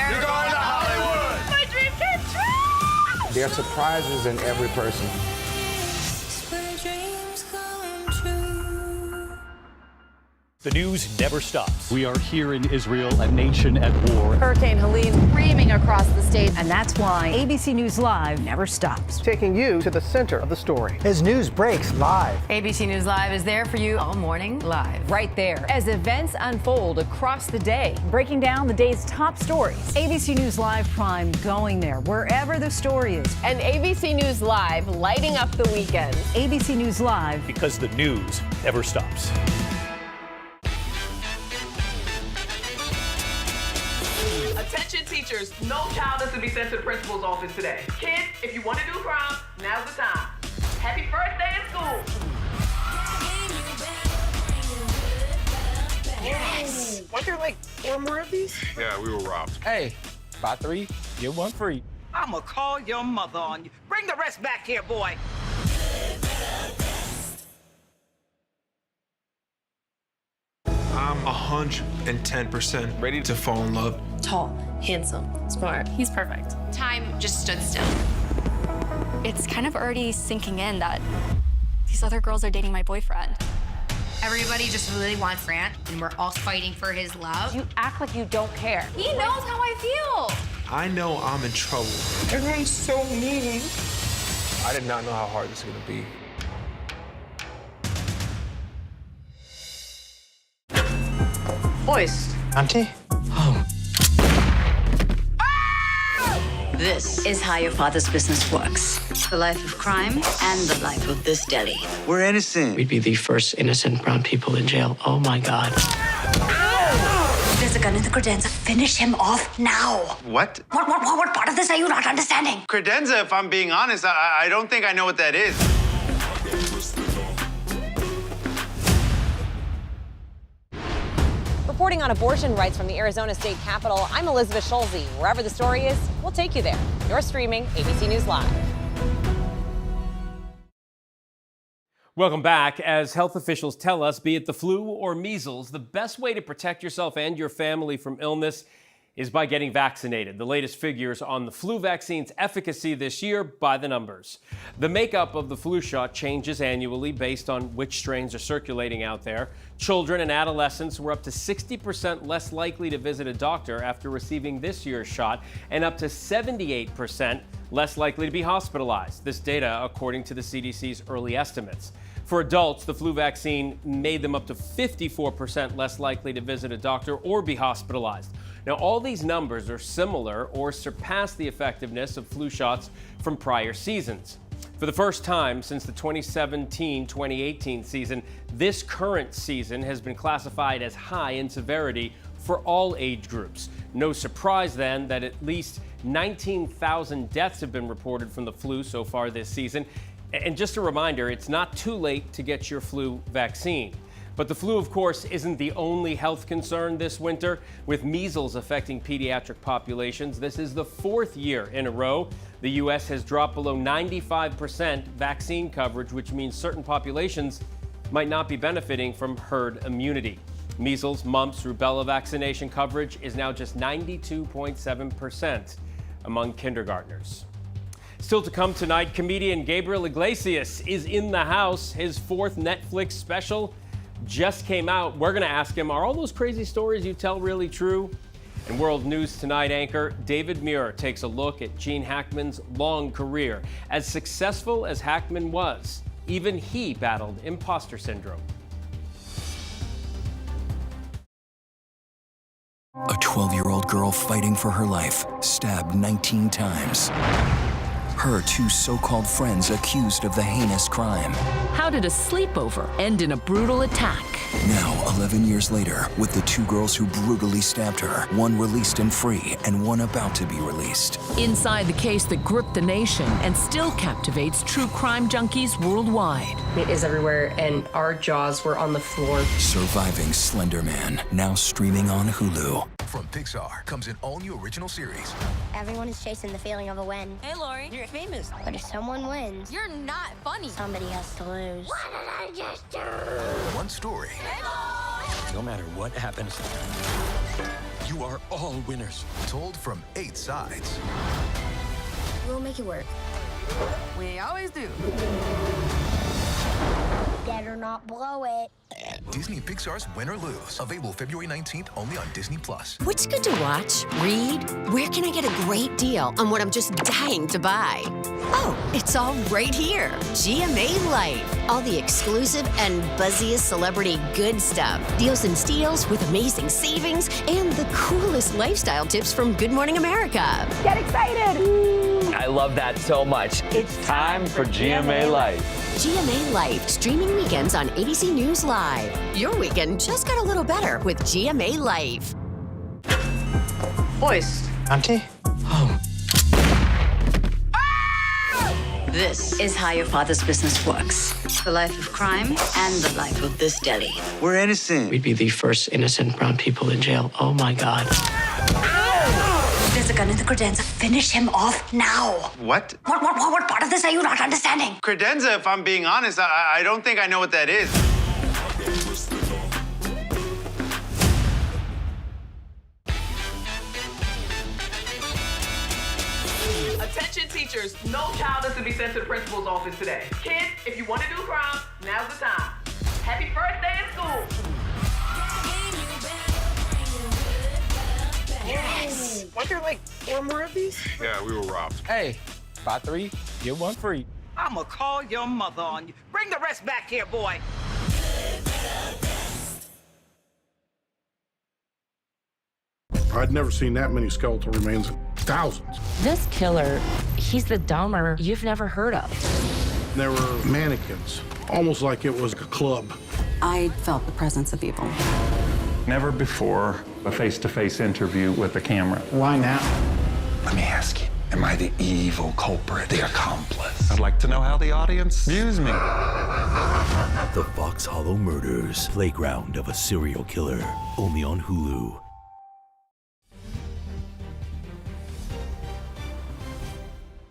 You're going to Hollywood. My dream came true. There are surprises in every person. Where dreams come true. The news never stops. We are here in Israel, a nation at war. Hurricane Helene screaming across the state, and that's why ABC News Live never stops. Taking you to the center of the story. As news breaks live. ABC News Live is there for you all morning live. Right there. As events unfold across the day, breaking down the day's top stories. ABC News Live Prime going there, wherever the story is. And ABC News Live lighting up the weekend. ABC News Live. Because the news never stops. Attention teachers, no child is to be sent to the principal's office today. Kids, if you want to do crime, now's the time. Happy first day of school. Yes! Weren't there like 4 more of these? Yeah, we were robbed. Hey, buy 3, get 1 free. I'ma call your mother on you. Bring the rest back here, boy. I'm 110% ready to fall in love. Tall, handsome, smart. He's perfect. Time just stood still. It's kind of already sinking in that these other girls are dating my boyfriend. Everybody just really wants Grant, and we're all fighting for his love. You act like you don't care. He knows how I feel. I know I'm in trouble. Everyone's so mean. I did not know how hard this was gonna be. Boys. Auntie? Oh. This is how your father's business works. The life of crime and the life of this deli. We're innocent. We'd be the first innocent brown people in jail. Oh my God. There's a gun in the credenza. Finish him off now. What? What part of this are you not understanding? Credenza, if I'm being honest, I don't think I know what that is. Reporting on abortion rights from the Arizona State Capitol, I'm Elizabeth Schulze. Wherever the story is, we'll take you there. You're streaming ABC News Live. Welcome back. As health officials tell us, be it the flu or measles, the best way to protect yourself and your family from illness is by getting vaccinated. The latest figures on the flu vaccine's efficacy this year by the numbers. The makeup of the flu shot changes annually based on which strains are circulating out there. Children and adolescents were up to 60% less likely to visit a doctor after receiving this year's shot, and up to 78% less likely to be hospitalized. This data according to the CDC's early estimates. For adults, the flu vaccine made them up to 54% less likely to visit a doctor or be hospitalized. Now, all these numbers are similar or surpass the effectiveness of flu shots from prior seasons. For the first time since the 2017-2018 season, this current season has been classified as high in severity for all age groups. No surprise then that at least 19,000 deaths have been reported from the flu so far this season. And just a reminder, it's not too late to get your flu vaccine. But the flu, of course, isn't the only health concern this winter. With measles affecting pediatric populations, this is the fourth year in a row the U.S. has dropped below 95% vaccine coverage, which means certain populations might not be benefiting from herd immunity. Measles, mumps, rubella vaccination coverage is now just 92.7% among kindergartners. Still to come tonight, comedian Gabriel Iglesias is in the house. His fourth Netflix special just came out. We're going to ask him, are all those crazy stories you tell really true? And World News Tonight anchor David Muir takes a look at Gene Hackman's long career. As successful as Hackman was, even he battled imposter syndrome. A 12-year-old girl fighting for her life, stabbed 19 times. Her two so-called friends accused of the heinous crime. How did a sleepover end in a brutal attack? Now, 11 years later, with the two girls who brutally stabbed her, one released and free, and one about to be released. Inside the case that gripped the nation and still captivates true crime junkies worldwide. It is everywhere, and our jaws were on the floor. Surviving Slender Man, now streaming on Hulu. From Pixar comes an all-new original series. Everyone is chasing the feeling of a win. Hey, Lori, you're famous. But if someone wins, you're not funny. Somebody has to lose. What did I just do? One story. No matter what happens, you are all winners. Told from 8 sides. We'll make it work. We always do. Better not blow it. Disney Pixar's Win or Lose. Available February 19th only on Disney+. What's good to watch? Read? Where can I get a great deal on what I'm just dying to buy? Oh, it's all right here. GMA Life. All the exclusive and buzziest celebrity good stuff. Deals and steals with amazing savings and the coolest lifestyle tips from Good Morning America. Get excited! I love that so much. It's time for GMA Life. GMA Life, streaming weekends on ABC News Live. Your weekend just got a little better with GMA Life. Boys. Auntie? Oh. This is how your father's business works. The life of crime and the life of this deli. We're innocent. We'd be the first innocent brown people in jail. Oh my God. There's a gun in the credenza. Finish him off now. What? What part of this are you not understanding? Credenza, if I'm being honest, I don't think I know what that is. Attention teachers, no child is to be sent to the principal's office today. Kids, if you want to do crime, now's the time. Happy first day of school. Yes! Weren't there like 4 more of these? Yeah, we were robbed. Hey, buy 3, get 1 free. I'ma call your mother on you. Bring the rest back here, boy. I'd never seen that many skeletal remains in thousands. This killer, he's the Dahmer you've never heard of. There were mannequins, almost like it was a club. I felt the presence of evil. Never before a face-to-face interview with the camera. Why now? Let me ask you, am I the evil culprit, the accomplice? I'd like to know how the audience views me. The Fox Hollow Murders, playground of a serial killer, only on Hulu.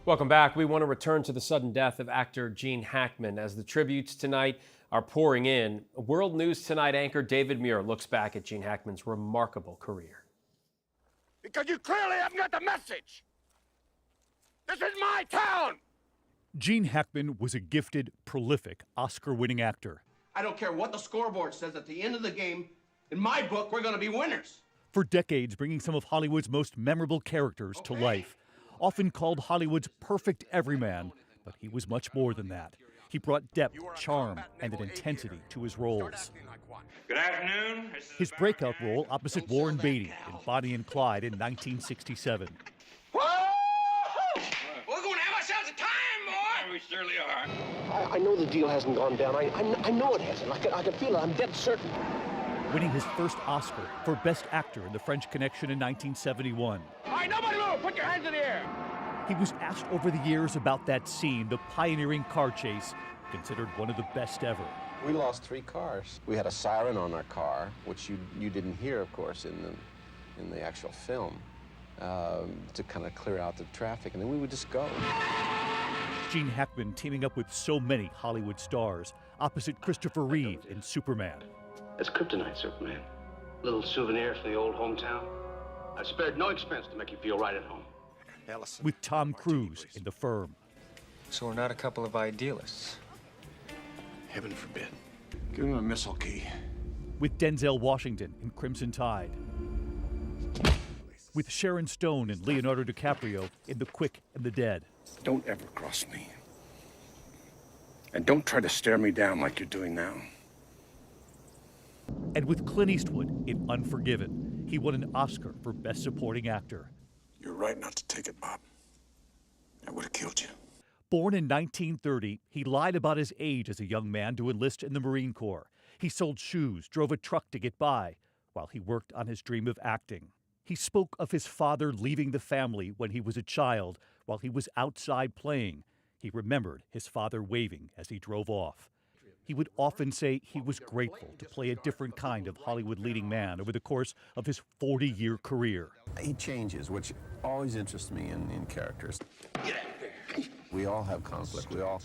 Welcome back. We want to return to the sudden death of actor Gene Hackman as the tributes tonight are pouring in. World News Tonight anchor David Muir looks back at Gene Hackman's remarkable career. Because you clearly haven't got the message. This is my town. Gene Hackman was a gifted, prolific, Oscar-winning actor. I don't care what the scoreboard says at the end of the game. In my book, we're going to be winners. For decades, bringing some of Hollywood's most memorable characters to life. Often called Hollywood's perfect everyman, but he was much more than that. He brought depth, charm, and an intensity to his roles. Good afternoon. His breakout role opposite Warren Beatty in Bonnie and Clyde in 1967. We're going to have ourselves a time, boy. We surely are. I know the deal hasn't gone down. I know it hasn't. I can feel it. I'm dead certain. Winning his first Oscar for Best Actor in The French Connection in 1971. All right, nobody move. Put your hands in the air. He was asked over the years about that scene, the pioneering car chase, considered one of the best ever. We lost 3 cars. We had a siren on our car, which you didn't hear, of course, in the actual film, to kind of clear out the traffic, and then we would just go. Gene Hackman teaming up with so many Hollywood stars, opposite Christopher Reeve in Superman. It's kryptonite, Superman. Little souvenir for the old hometown. I've spared no expense to make you feel right at home. With Tom Cruise in The Firm. So we're not a couple of idealists. Heaven forbid. Give him a missile key. With Denzel Washington in Crimson Tide. With Sharon Stone and Leonardo DiCaprio in The Quick and the Dead. Don't ever cross me. And don't try to stare me down like you're doing now. And with Clint Eastwood in Unforgiven, he won an Oscar for Best Supporting Actor. You're right not to take it, Bob. I would have killed you. Born in 1930, he lied about his age as a young man to enlist in the Marine Corps. He sold shoes, drove a truck to get by, while he worked on his dream of acting. He spoke of his father leaving the family when he was a child, while he was outside playing. He remembered his father waving as he drove off. He would often say he was grateful to play a different kind of Hollywood leading man over the course of his 40-year career. He changes, which always interests me in characters. We all have conflict. We all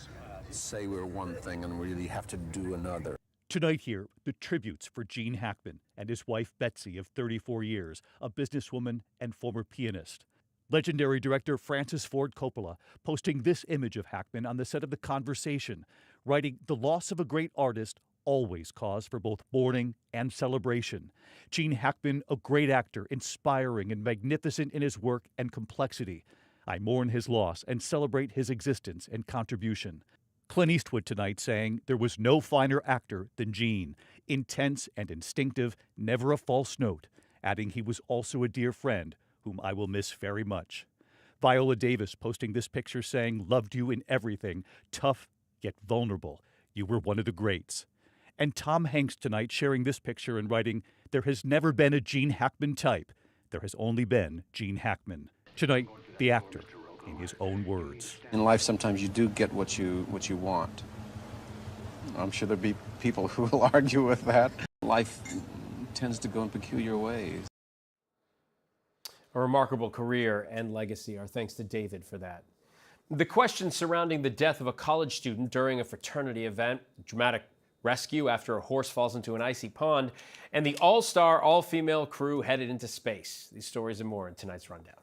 say we're one thing and really have to do another. Tonight here, the tributes for Gene Hackman and his wife Betsy of 34 years, a businesswoman and former pianist. Legendary director Francis Ford Coppola posting this image of Hackman on the set of The Conversation, writing, "The loss of a great artist always cause for both mourning and celebration. Gene Hackman, a great actor, inspiring and magnificent in his work and complexity. I mourn his loss and celebrate his existence and contribution." Clint Eastwood tonight saying there was no finer actor than Gene, intense and instinctive, never a false note, adding he was also a dear friend whom I will miss very much. Viola Davis posting this picture saying, "Loved you in everything, tough yet vulnerable. You were one of the greats." And Tom Hanks tonight sharing this picture and writing, "There has never been a Gene Hackman type. There has only been Gene Hackman." Tonight, the actor, in his own words. In life, sometimes you do get what you want. I'm sure there'll be people who will argue with that. Life tends to go in peculiar ways. A remarkable career and legacy. Our thanks to David for that. The questions surrounding the death of a college student during a fraternity event, dramatic rescue after a horse falls into an icy pond, and the all-star, all-female crew headed into space. These stories and more in tonight's rundown.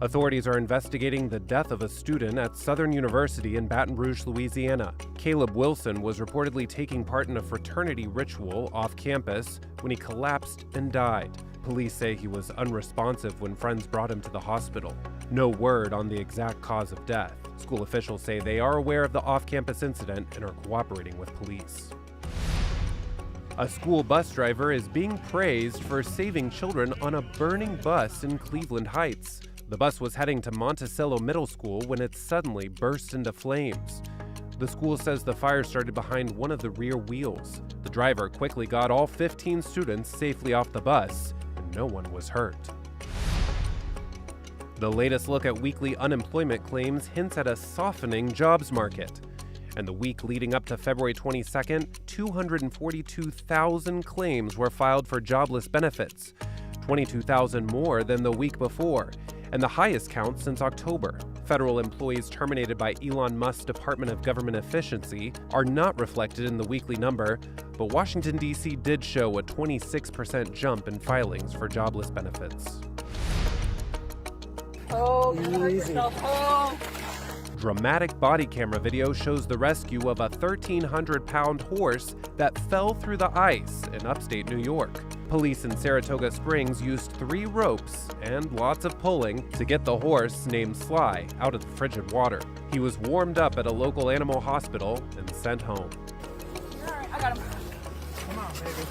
Authorities are investigating the death of a student at Southern University in Baton Rouge, Louisiana. Caleb Wilson was reportedly taking part in a fraternity ritual off campus when he collapsed and died. Police say he was unresponsive when friends brought him to the hospital. No word on the exact cause of death. School officials say they are aware of the off-campus incident and are cooperating with police. A school bus driver is being praised for saving children on a burning bus in Cleveland Heights. The bus was heading to Monticello Middle School when it suddenly burst into flames. The school says the fire started behind one of the rear wheels. The driver quickly got all 15 students safely off the bus, and no one was hurt. The latest look at weekly unemployment claims hints at a softening jobs market. And the week leading up to February 22nd, 242,000 claims were filed for jobless benefits, 22,000 more than the week before, and the highest count since October. Federal employees terminated by Elon Musk's Department of Government Efficiency are not reflected in the weekly number, but Washington, D.C. did show a 26% jump in filings for jobless benefits. Oh, easy. Dramatic body camera video shows the rescue of a 1,300-pound horse that fell through the ice in upstate New York. Police in Saratoga Springs used 3 ropes and lots of pulling to get the horse, named Sly, out of the frigid water. He was warmed up at a local animal hospital and sent home. All right, I got him. Come on, baby.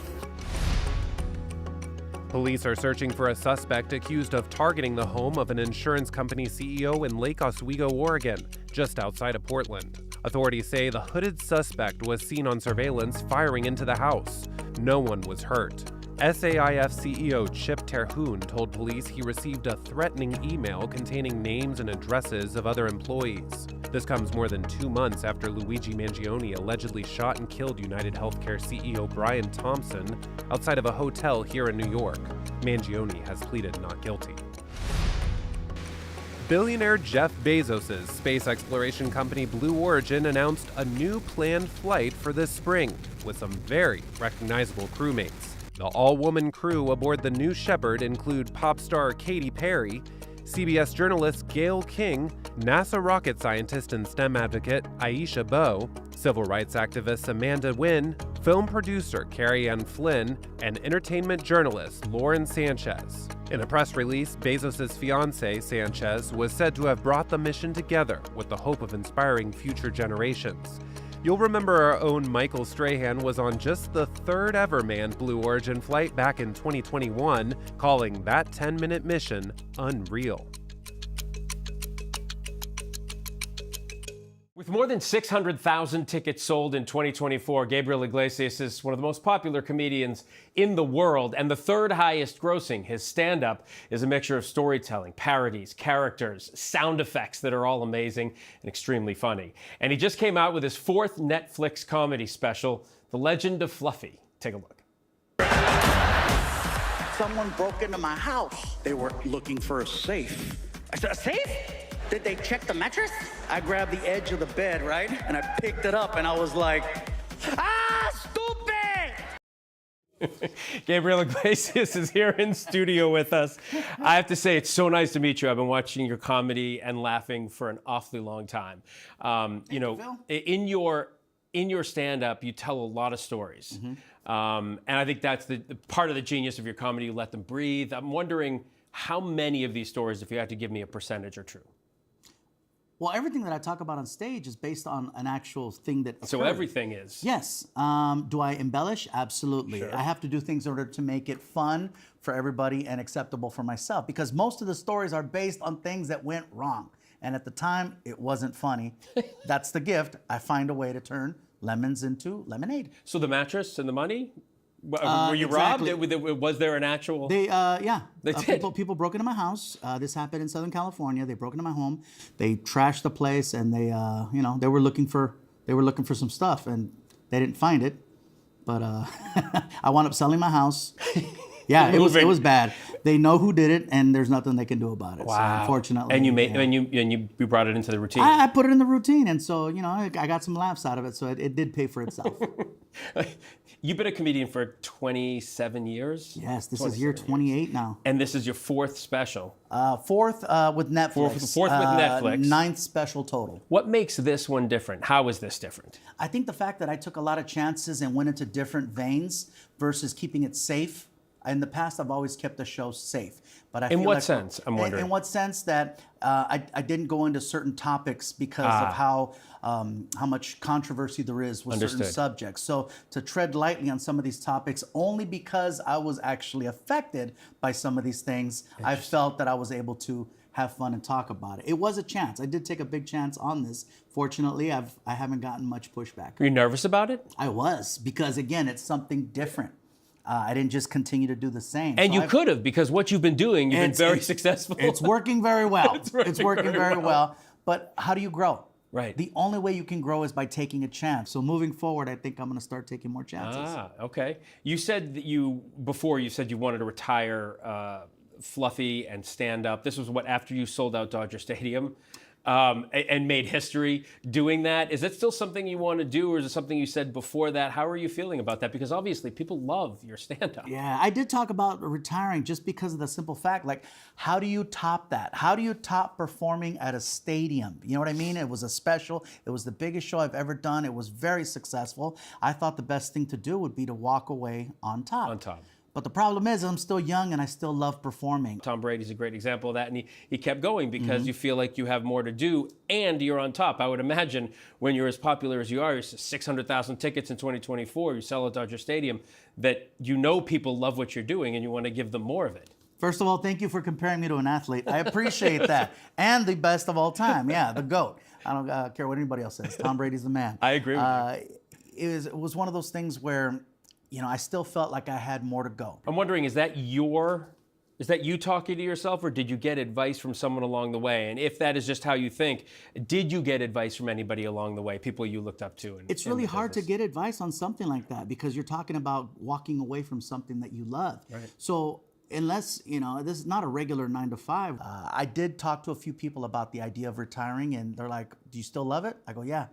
Police are searching for a suspect accused of targeting the home of an insurance company CEO in Lake Oswego, Oregon, just outside of Portland. Authorities say the hooded suspect was seen on surveillance firing into the house. No one was hurt. SAIF CEO Chip Terhune told police he received a threatening email containing names and addresses of other employees. This comes more than 2 months after Luigi Mangione allegedly shot and killed United Healthcare CEO Brian Thompson outside of a hotel here in New York. Mangione has pleaded not guilty. Billionaire Jeff Bezos' space exploration company Blue Origin announced a new planned flight for this spring with some very recognizable crewmates. The all-woman crew aboard the New Shepard include pop star Katy Perry, CBS journalist Gayle King, NASA rocket scientist and STEM advocate Aisha Bowe, civil rights activist Amanda Wynn, film producer Carrie Ann Flynn, and entertainment journalist Lauren Sanchez. In a press release, Bezos' fiancée, Sanchez, was said to have brought the mission together with the hope of inspiring future generations. You'll remember our own Michael Strahan was on just the 3rd ever manned Blue Origin flight back in 2021, calling that 10-minute mission unreal. With more than 600,000 tickets sold in 2024, Gabriel Iglesias is one of the most popular comedians in the world and the 3rd highest grossing. His stand-up is a mixture of storytelling, parodies, characters, sound effects that are all amazing and extremely funny. And he just came out with his 4th Netflix comedy special, The Legend of Fluffy. Take a look. Someone broke into my house. They were looking for a safe. I said, a safe? Did they check the mattress? I grabbed the edge of the bed, right? And I picked it up and I was like, ah, stupid! Gabriel Iglesias is here in studio with us. I have to say, it's so nice to meet you. I've been watching your comedy and laughing for an awfully long time. In your stand-up, you tell a lot of stories. And I think that's the part of the genius of your comedy. You let them breathe. I'm wondering how many of these stories, if you had to give me a percentage, are true? Well, everything that I talk about on stage is based on an actual thing that occurred. So everything is? Yes. Do I embellish? Absolutely. Sure. I have to do things in order to make it fun for everybody and acceptable for myself, because most of the stories are based on things that went wrong. And at the time, it wasn't funny. That's the gift. I find a way to turn lemons into lemonade. So the mattress and the money? Were you robbed? Was there an actual? People broke into my house. This happened in Southern California. They broke into my home. They trashed the place, and they were looking for some stuff, and they didn't find it. But I wound up selling my house. Yeah, it was bad. They know who did it, and there's nothing they can do about it. Wow. So unfortunately. And you brought it into the routine. I put it in the routine, and so I got some laughs out of it. So it did pay for itself. You've been a comedian for 27 years? Yes, this is year 28 now. And this is your 4th special? 4th with Netflix. 4th with Netflix. 9th special total. What makes this one different? How is this different? I think the fact that I took a lot of chances and went into different veins versus keeping it safe. In the past, I've always kept the show safe. But I feel in what sense? I'm wondering. In what sense that I didn't go into certain topics because of how much controversy there is with certain subjects. So to tread lightly on some of these topics, only because I was actually affected by some of these things, I felt that I was able to have fun and talk about it. It was a chance. I did take a big chance on this. Fortunately, I haven't gotten much pushback. Were you nervous about it? I was, because again, it's something different. I didn't just continue to do the same. And so you could have, because what you've been doing, you've been very successful. It's working very well. It's working very well. But how do you grow? Right. The only way you can grow is by taking a chance. So moving forward, I think I'm going to start taking more chances. Ah, okay. You said that before you said you wanted to retire fluffy and stand up. This was after you sold out Dodger Stadium and made history doing that. Is that still something you want to do, or is it something you said before that? How are you feeling about that? Because obviously people love your stand-up. Yeah, I did talk about retiring just because of the simple fact, like, how do you top that? How do you top performing at a stadium? You know what I mean? It was a special. It was the biggest show I've ever done. It was very successful. I thought the best thing to do would be to walk away on top. On top. But the problem is I'm still young and I still love performing. Tom Brady's a great example of that, and he kept going because you feel like you have more to do and you're on top. I would imagine when you're as popular as you are, 600,000 tickets in 2024, you sell at Dodger Stadium, that people love what you're doing and you want to give them more of it. First of all, thank you for comparing me to an athlete. I appreciate that. And the best of all time, yeah, the GOAT. I don't care what anybody else says. Tom Brady's the man. I agree with you. It was one of those things where, I still felt like I had more to go. I'm wondering, is that you talking to yourself, or did you get advice from someone along the way? And if that is just how you think, did you get advice from anybody along the way, people you looked up to? It's really hard to get advice on something like that because you're talking about walking away from something that you love. Right. So unless, this is not a regular 9 to 5. I did talk to a few people about the idea of retiring, and they're like, do you still love it? I go, yeah.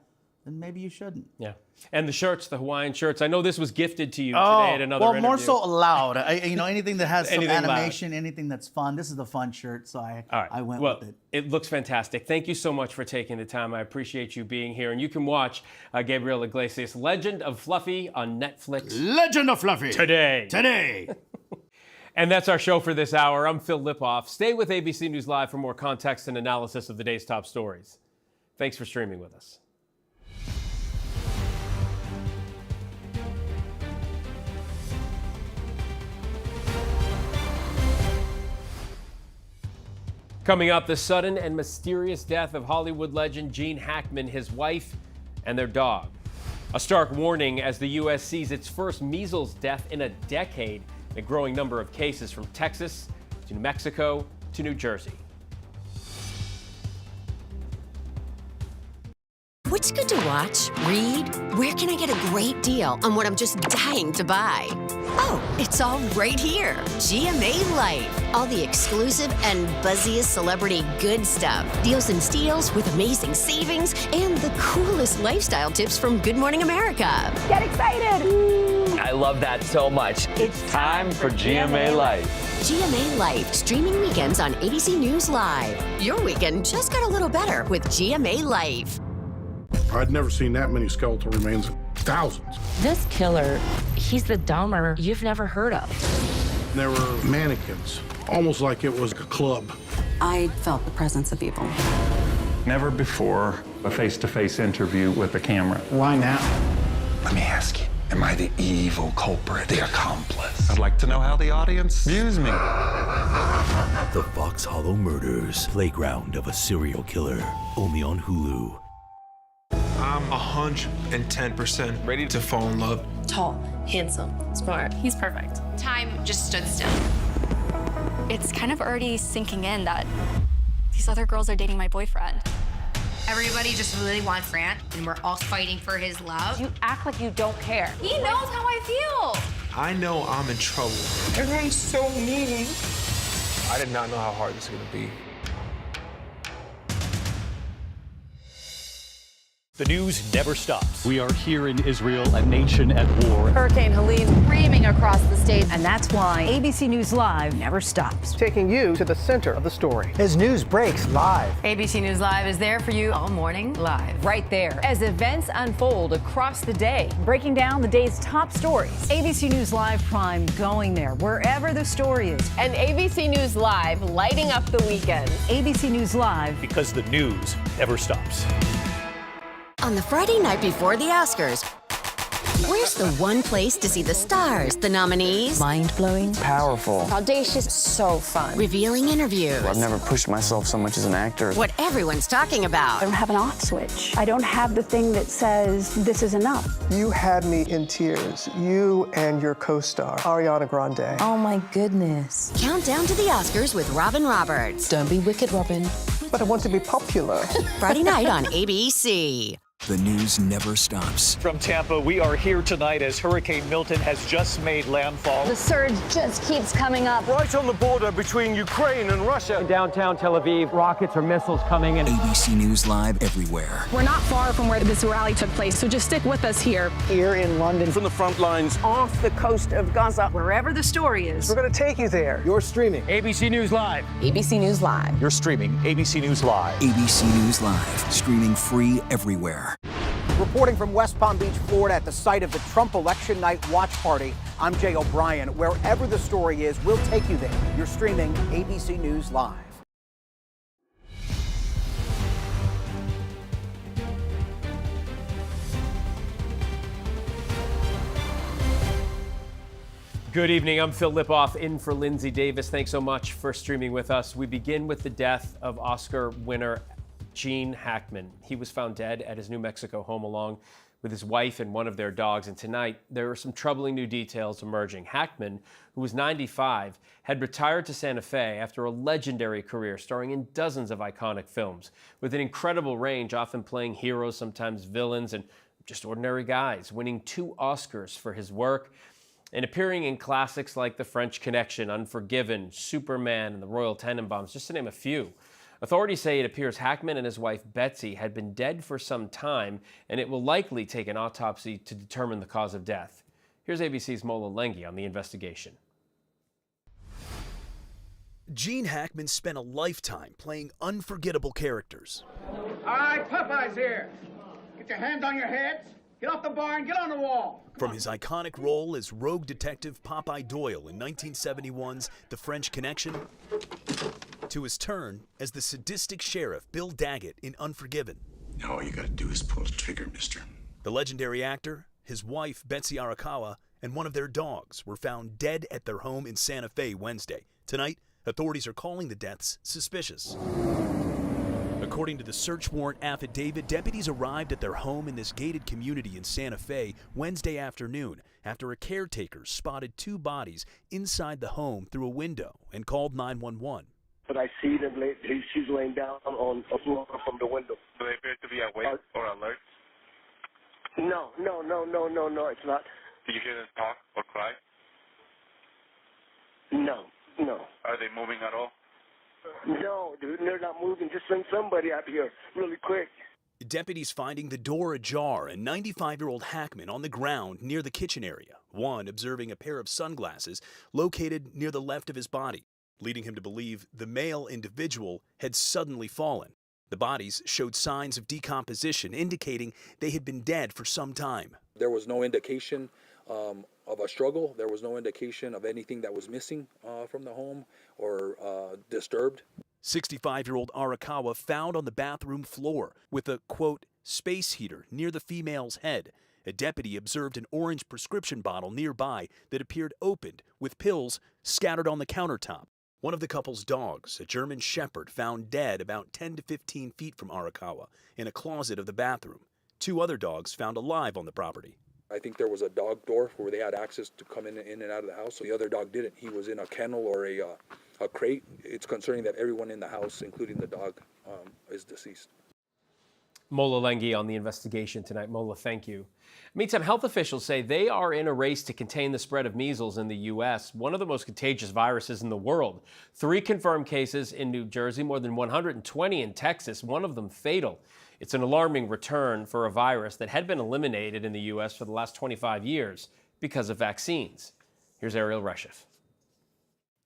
Then maybe you shouldn't. Yeah. And the shirts, the Hawaiian shirts. I know this was gifted to you today at another interview. More so loud. Anything that has some animation, anything that's fun. This is a fun shirt, so I went with it. It looks fantastic. Thank you so much for taking the time. I appreciate you being here. And you can watch Gabriel Iglesias' Legend of Fluffy on Netflix. Legend of Fluffy. Today. And that's our show for this hour. I'm Phil Lipoff. Stay with ABC News Live for more context and analysis of the day's top stories. Thanks for streaming with us. Coming up, the sudden and mysterious death of Hollywood legend Gene Hackman, his wife, and their dog. A stark warning as the U.S. sees its first measles death in a decade, a growing number of cases from Texas to New Mexico to New Jersey. What's good to watch? Read? Where can I get a great deal on what I'm just dying to buy? Oh, it's all right here. GMA Life. All the exclusive and buzziest celebrity good stuff. Deals and steals with amazing savings and the coolest lifestyle tips from Good Morning America. Get excited! I love that so much. It's time for GMA Life. GMA Life, streaming weekends on ABC News Live. Your weekend just got a little better with GMA Life. I'd never seen that many skeletal remains. Thousands. This killer, he's the dumber you've never heard of. There were mannequins, almost like it was a club. I felt the presence of evil. Never before a face-to-face interview with the camera. Why now? Let me ask you, am I the evil culprit, the accomplice? I'd like to know how the audience views me. The Fox Hollow Murders, playground of a serial killer, only on Hulu. I'm 110% ready to fall in love. Tall, handsome, smart. He's perfect. Time just stood still. It's kind of already sinking in that these other girls are dating my boyfriend. Everybody just really wants Grant, and we're all fighting for his love. You act like you don't care. He knows how I feel. I know I'm in trouble. Everyone's so mean. I did not know how hard this was gonna be. The news never stops. We are here in Israel, a nation at war. Hurricane Helene screaming across the state, and that's why ABC News Live never stops. Taking you to the center of the story as news breaks live. ABC News Live is there for you all morning live, right there, as events unfold across the day, breaking down the day's top stories. ABC News Live Prime going there, wherever the story is. And ABC News Live lighting up the weekend. ABC News Live. Because the news never stops. On the Friday night before the Oscars, where's the one place to see the stars, the nominees? Mind-blowing. Powerful. Audacious. So fun. Revealing interviews. I've never pushed myself so much as an actor. What everyone's talking about. I don't have an off switch. I don't have the thing that says this is enough. You had me in tears. You and your co-star, Ariana Grande. Oh my goodness. Countdown to the Oscars with Robin Roberts. Don't be wicked, Robin. but I want to be popular. Friday night on ABC. The news never stops. From Tampa, we are here tonight as Hurricane Milton has just made landfall. The surge just keeps coming up. Right on the border between Ukraine and Russia. In downtown Tel Aviv, rockets or missiles coming in. ABC News Live everywhere. We're not far from where this rally took place, so just stick with us here. Here in London. From the front lines. Off the coast of Gaza. Wherever the story is. We're going to take you there. You're streaming ABC News Live. ABC News Live. You're streaming ABC News Live. ABC News Live, streaming free everywhere. Reporting from West Palm Beach, Florida, at the site of the Trump election night watch party, I'm Jay O'Brien. Wherever the story is, we'll take you there. You're streaming ABC News Live. Good evening. I'm Phil Lipoff in for Linsey Davis. Thanks so much for streaming with us. We begin with the death of Oscar winner Gene Hackman. He was found dead at his New Mexico home along with his wife and one of their dogs. And tonight, there are some troubling new details emerging. Hackman, who was 95, had retired to Santa Fe after a legendary career starring in dozens of iconic films, with an incredible range, often playing heroes, sometimes villains, and just ordinary guys, winning 2 Oscars for his work and appearing in classics like The French Connection, Unforgiven, Superman, and The Royal Tenenbaums, just to name a few. Authorities say it appears Hackman and his wife Betsy had been dead for some time, and it will likely take an autopsy to determine the cause of death. Here's ABC's Mola Lenghi on the investigation. Gene Hackman spent a lifetime playing unforgettable characters. All right, Popeye's here. Get your hands on your heads. Get off the bar and get on the wall. From his iconic role as rogue detective Popeye Doyle in 1971's The French Connection, to his turn as the sadistic sheriff Bill Daggett in Unforgiven. Now all you gotta do is pull the trigger, mister. The legendary actor, his wife Betsy Arakawa, and one of their dogs were found dead at their home in Santa Fe Wednesday. Tonight, authorities are calling the deaths suspicious. According to the search warrant affidavit, deputies arrived at their home in this gated community in Santa Fe Wednesday afternoon after a caretaker spotted 2 bodies inside the home through a window and called 911. But I see them, she's laying down on a floor from the window. Do they appear to be awake or alert? No, it's not. Do you hear them talk or cry? No. Are they moving at all? No, dude, they're not moving. Just send somebody out here really quick. Deputies finding the door ajar and 95-year-old Hackman on the ground near the kitchen area, one observing a pair of sunglasses located near the left of his body, leading him to believe the male individual had suddenly fallen. The bodies showed signs of decomposition, indicating they had been dead for some time. There was no indication of a struggle. There was no indication of anything that was missing from the home or disturbed. 65-year-old Arakawa found on the bathroom floor with a, quote, space heater near the female's head. A deputy observed an orange prescription bottle nearby that appeared opened with pills scattered on the countertop. One of the couple's dogs, a German Shepherd, found dead about 10 to 15 feet from Arakawa in a closet of the bathroom. 2 other dogs found alive on the property. I think there was a dog door where they had access to come in and out of the house. So the other dog didn't. He was in a kennel or a crate. It's concerning that everyone in the house, including the dog, is deceased. Mola Lenghi on the investigation tonight. Mola, thank you. Meantime, health officials say they are in a race to contain the spread of measles in the U.S., one of the most contagious viruses in the world. 3 confirmed cases in New Jersey, more than 120 in Texas, one of them fatal. It's an alarming return for a virus that had been eliminated in the U.S. for the last 25 years because of vaccines. Here's Ariel Reshef.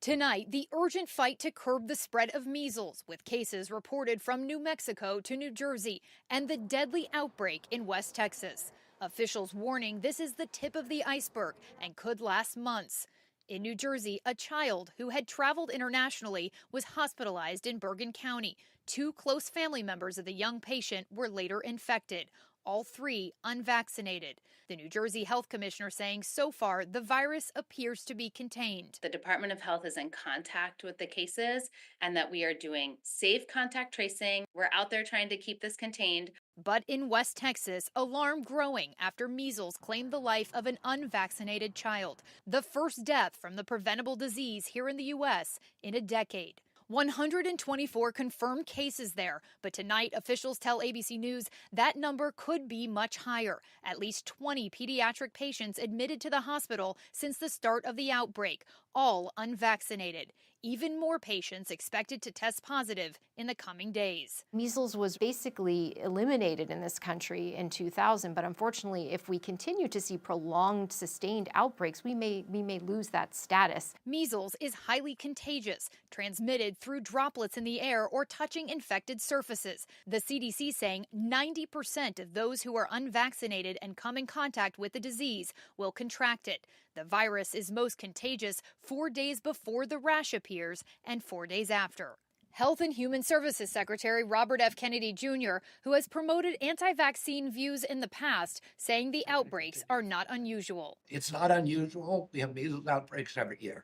Tonight, the urgent fight to curb the spread of measles, with cases reported from New Mexico to New Jersey and the deadly outbreak in West Texas. Officials warning this is the tip of the iceberg and could last months. In New Jersey, a child who had traveled internationally was hospitalized in Bergen County. 2 close family members of the young patient were later infected, all 3 unvaccinated. The New Jersey Health Commissioner saying so far the virus appears to be contained. The Department of Health is in contact with the cases and that we are doing safe contact tracing. We're out there trying to keep this contained. But in West Texas, alarm growing after measles claimed the life of an unvaccinated child, the first death from the preventable disease here in the U.S. in a decade. 124 confirmed cases there, but tonight officials tell ABC News that number could be much higher. At least 20 pediatric patients admitted to the hospital since the start of the outbreak, all unvaccinated. Even more patients expected to test positive in the coming days. Measles was basically eliminated in this country in 2000, but unfortunately, if we continue to see prolonged, sustained outbreaks, we may lose that status. Measles is highly contagious, transmitted through droplets in the air or touching infected surfaces. The CDC saying 90% of those who are unvaccinated and come in contact with the disease will contract it. The virus is most contagious 4 days before the rash appears and 4 days after. Health and Human Services Secretary Robert F. Kennedy Jr., who has promoted anti-vaccine views in the past, saying the outbreaks are not unusual. It's not unusual. We have measles outbreaks every year.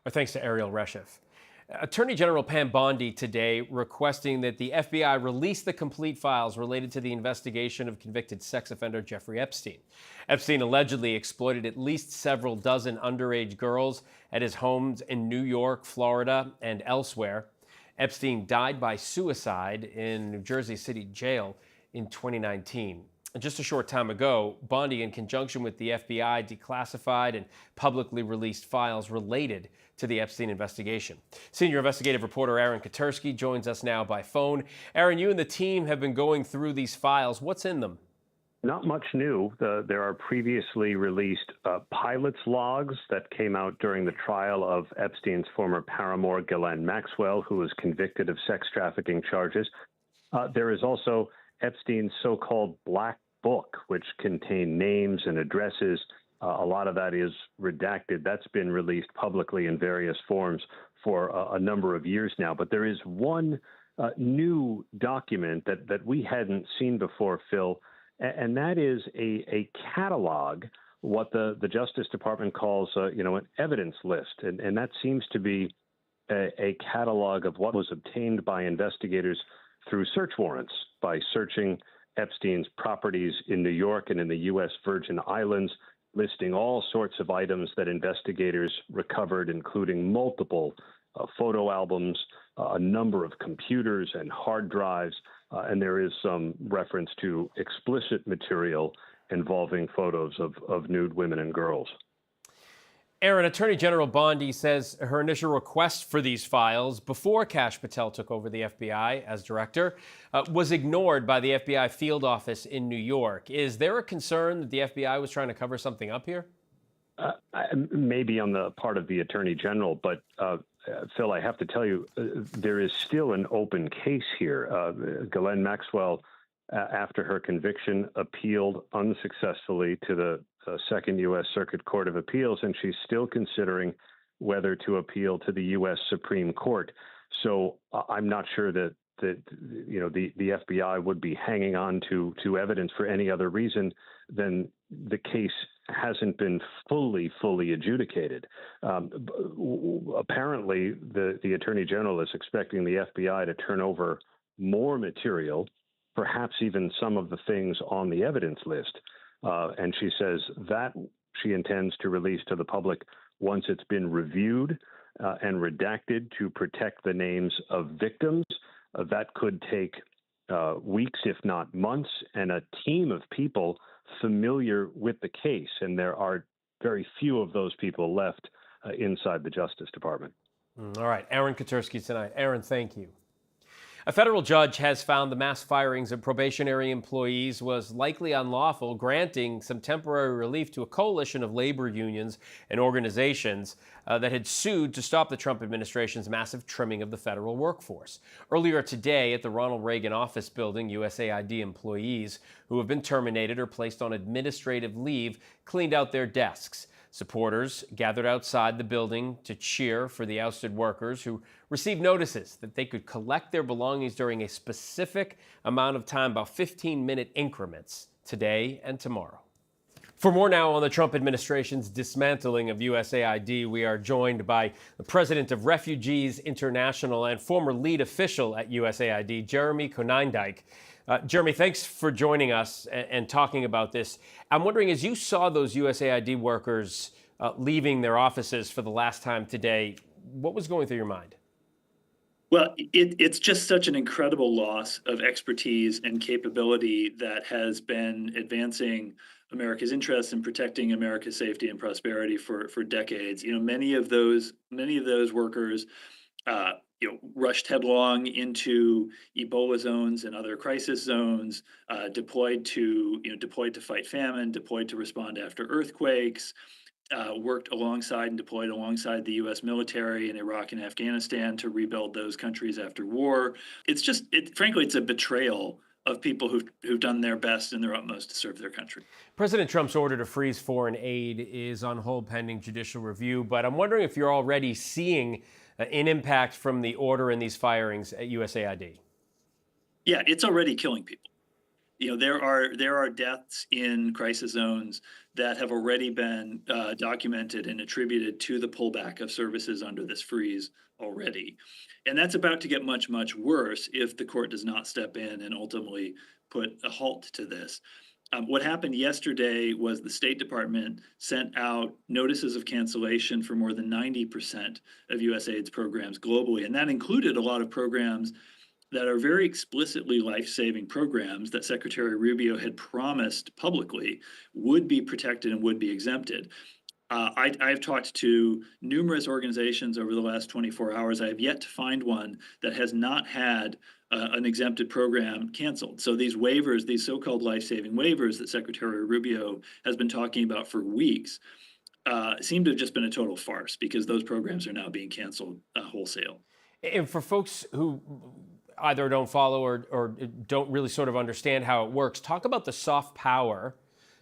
Our thanks to Ariel Reshef. Attorney General Pam Bondi today requesting that the FBI release the complete files related to the investigation of convicted sex offender Jeffrey Epstein. Epstein allegedly exploited at least several dozen underage girls at his homes in New York, Florida, and elsewhere. Epstein died by suicide in New Jersey City Jail in 2019. Just a short time ago, Bondi, in conjunction with the FBI, declassified and publicly released files related to the Epstein investigation. Senior investigative reporter Aaron Katersky joins us now by phone. Aaron, you and the team have been going through these files. What's in them? Not much new. There are previously released pilot's logs that came out during the trial of Epstein's former paramour, Ghislaine Maxwell, who was convicted of sex trafficking charges. There is also Epstein's so-called black book, which contained names and addresses. A lot of that is redacted. That's been released publicly in various forms for a number of years now. But there is one new document that we hadn't seen before, Phil, and that is a catalog, what the Justice Department calls an evidence list. And that seems to be a catalog of what was obtained by investigators through search warrants, by searching Epstein's properties in New York and in the U.S. Virgin Islands, listing all sorts of items that investigators recovered, including multiple photo albums, a number of computers and hard drives, and there is some reference to explicit material involving photos of nude women and girls. Aaron, Attorney General Bondi says her initial request for these files before Kash Patel took over the FBI as director was ignored by the FBI field office in New York. Is there a concern that the FBI was trying to cover something up here? Maybe on the part of the Attorney General, but Phil, I have to tell you, there is still an open case here. Ghislaine Maxwell, after her conviction, appealed unsuccessfully to the Second U.S. Circuit Court of Appeals, and she's still considering whether to appeal to the U.S. Supreme Court. So I'm not sure that the FBI would be hanging on to evidence for any other reason than the case hasn't been fully adjudicated. Apparently, the Attorney General is expecting the FBI to turn over more material, perhaps even some of the things on the evidence list. And she says that she intends to release to the public once it's been reviewed and redacted to protect the names of victims. That could take weeks, if not months, and a team of people familiar with the case. And there are very few of those people left inside the Justice Department. All right. Aaron Katersky tonight. Aaron, thank you. A federal judge has found the mass firings of probationary employees was likely unlawful, granting some temporary relief to a coalition of labor unions and organizations that had sued to stop the Trump administration's massive trimming of the federal workforce. Earlier today at the Ronald Reagan office building, USAID employees who have been terminated or placed on administrative leave cleaned out their desks. Supporters gathered outside the building to cheer for the ousted workers who received notices that they could collect their belongings during a specific amount of time, about 15-minute increments, today and tomorrow. For more now on the Trump administration's dismantling of USAID, we are joined by the president of Refugees International and former lead official at USAID, Jeremy Konyndyk. Jeremy, thanks for joining us and talking about this. I'm wondering, as you saw those USAID workers leaving their offices for the last time today, What was going through your mind? Well, it's just such an incredible loss of expertise and capability that has been advancing America's interests and protecting America's safety and prosperity for decades. Many of those workers, rushed headlong into Ebola zones and other crisis zones, deployed to fight famine, deployed to respond after earthquakes. Worked alongside and deployed alongside the U.S. military in Iraq and Afghanistan to rebuild those countries after war. Frankly, it's a betrayal of people who've done their best and their utmost to serve their country. President Trump's order to freeze foreign aid is on hold pending judicial review, but I'm wondering if you're already seeing an impact from the order and these firings at USAID. Yeah, it's already killing people. There are deaths in crisis zones that have already been documented and attributed to the pullback of services under this freeze already. And that's about to get much, much worse if the court does not step in and ultimately put a halt to this. What happened yesterday was the State Department sent out notices of cancellation for more than 90% of USAID's programs globally. And that included a lot of programs that are very explicitly life-saving programs that Secretary Rubio had promised publicly would be protected and would be exempted. I've talked to numerous organizations over the last 24 hours. I have yet to find one that has not had an exempted program canceled. So these waivers, these so-called life-saving waivers that Secretary Rubio has been talking about for weeks, seem to have just been a total farce because those programs are now being canceled wholesale. And for folks who either don't follow or don't really sort of understand how it works, talk about the soft power.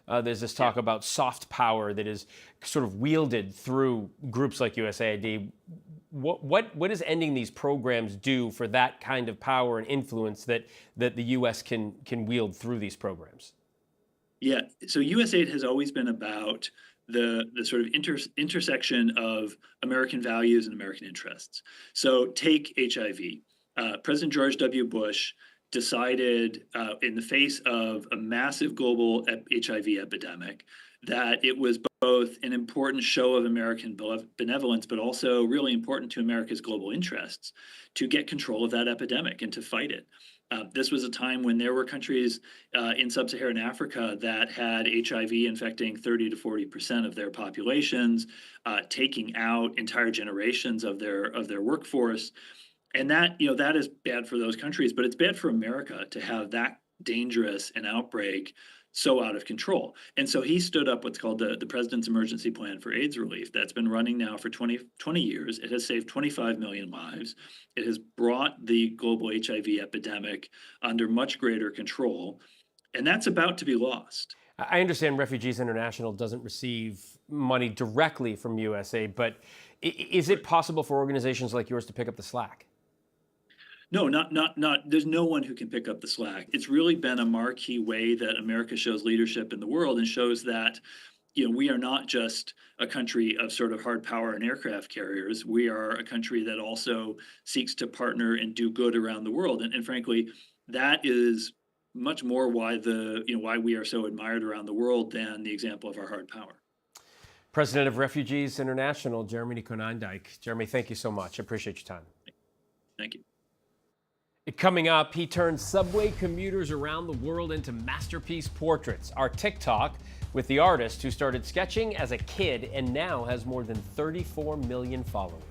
There's this talk about soft power that is sort of wielded through groups like USAID. What does ending these programs do for that kind of power and influence that the U.S. can wield through these programs? Yeah, so USAID has always been about the sort of intersection of American values and American interests. So take HIV. President George W. Bush decided in the face of a massive global HIV epidemic that it was both an important show of American benevolence, but also really important to America's global interests to get control of that epidemic and to fight it. This was a time when there were countries in sub-Saharan Africa that had HIV infecting 30 to 40% of their populations, taking out entire generations of their workforce. And that is bad for those countries, but it's bad for America to have that dangerous an outbreak so out of control. And so he stood up what's called the President's Emergency Plan for AIDS Relief. That's been running now for 20 years. It has saved 25 million lives. It has brought the global HIV epidemic under much greater control. And that's about to be lost. I understand Refugees International doesn't receive money directly from USAID, but is it possible for organizations like yours to pick up the slack? No, not. There's no one who can pick up the slack. It's really been a marquee way that America shows leadership in the world and shows that, we are not just a country of sort of hard power and aircraft carriers. We are a country that also seeks to partner and do good around the world. And frankly, that is much more why why we are so admired around the world than the example of our hard power. President of Refugees International, Jeremy Konyndyk. Jeremy, thank you so much. I appreciate your time. Thank you. Coming up, he turns subway commuters around the world into masterpiece portraits. Our TikTok with the artist who started sketching as a kid and now has more than 34 million followers.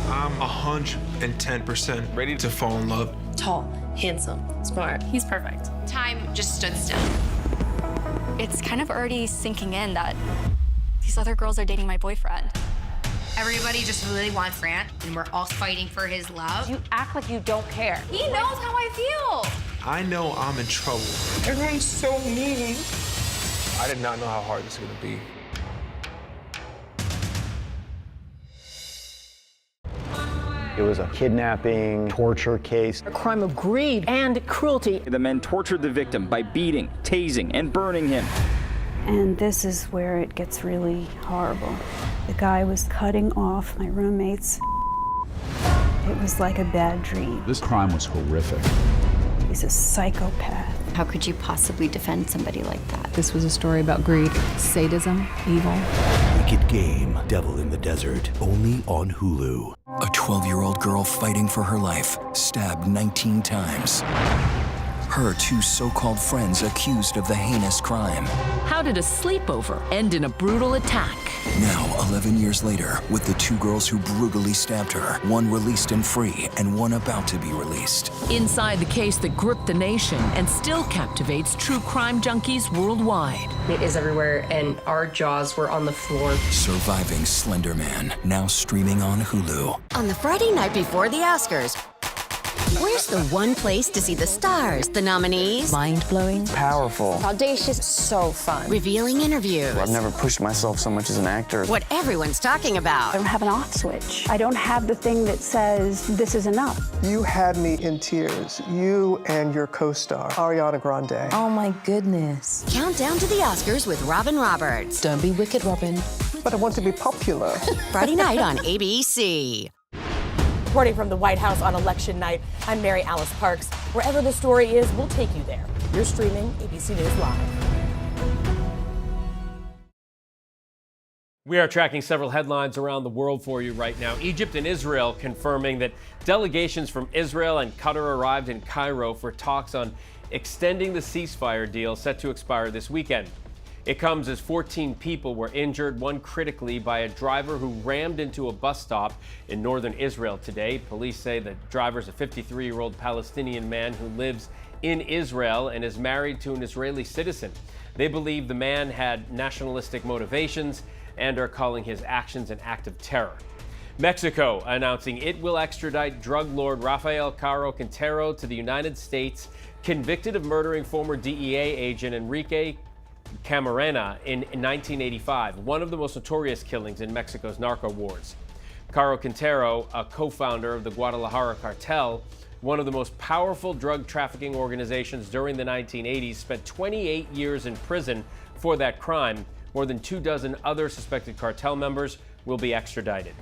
I'm 110% ready to fall in love. Tall, handsome, smart. He's perfect. Time just stood still. It's kind of already sinking in that these other girls are dating my boyfriend. Everybody just really wants Grant, and we're all fighting for his love. You act like you don't care. He knows how I feel. I know I'm in trouble. Everyone's so mean. I did not know how hard this was gonna be. It was a kidnapping, torture case. A crime of greed and cruelty. The men tortured the victim by beating, tasing, and burning him. And this is where it gets really horrible. The guy was cutting off my roommates. It was like a bad dream. This crime was horrific. He's a psychopath. How could you possibly defend somebody like that? This was a story about greed, sadism, evil. Wicked Game, Devil in the Desert, only on Hulu. A 12-year-old girl fighting for her life, stabbed 19 times. Her two so-called friends accused of the heinous crime. How did a sleepover end in a brutal attack? Now, 11 years later, with the two girls who brutally stabbed her, one released and free, and one about to be released. Inside the case that gripped the nation and still captivates true crime junkies worldwide. It is everywhere, and our jaws were on the floor. Surviving Slender Man, now streaming on Hulu. On the Friday night before the Oscars, where's the one place to see the stars, the nominees? Mind-blowing. Powerful. Audacious. So fun. Revealing interviews. I've never pushed myself so much as an actor. What everyone's talking about. I don't have an off switch. I don't have the thing that says this is enough. You had me in tears. You and your co-star, Ariana Grande. Oh my goodness. Countdown to the Oscars with Robin Roberts. Don't be wicked, Robin. But I want to be popular. Friday night on ABC. Reporting from the White House on election night, I'm Mary Alice Parks. Wherever the story is, we'll take you there. You're streaming ABC News Live. We are tracking several headlines around the world for you right now. Egypt and Israel confirming that delegations from Israel and Qatar arrived in Cairo for talks on extending the ceasefire deal set to expire this weekend. It comes as 14 people were injured, one critically, by a driver who rammed into a bus stop in northern Israel today. Police say the driver is a 53-year-old Palestinian man who lives in Israel and is married to an Israeli citizen. They believe the man had nationalistic motivations and are calling his actions an act of terror. Mexico announcing it will extradite drug lord Rafael Caro Quintero to the United States, convicted of murdering former DEA agent Enrique Camarena in 1985, one of the most notorious killings in Mexico's narco wars. Caro Quintero, a co-founder of the Guadalajara cartel, one of the most powerful drug trafficking organizations during the 1980s, spent 28 years in prison for that crime. More than 24 other suspected cartel members will be extradited.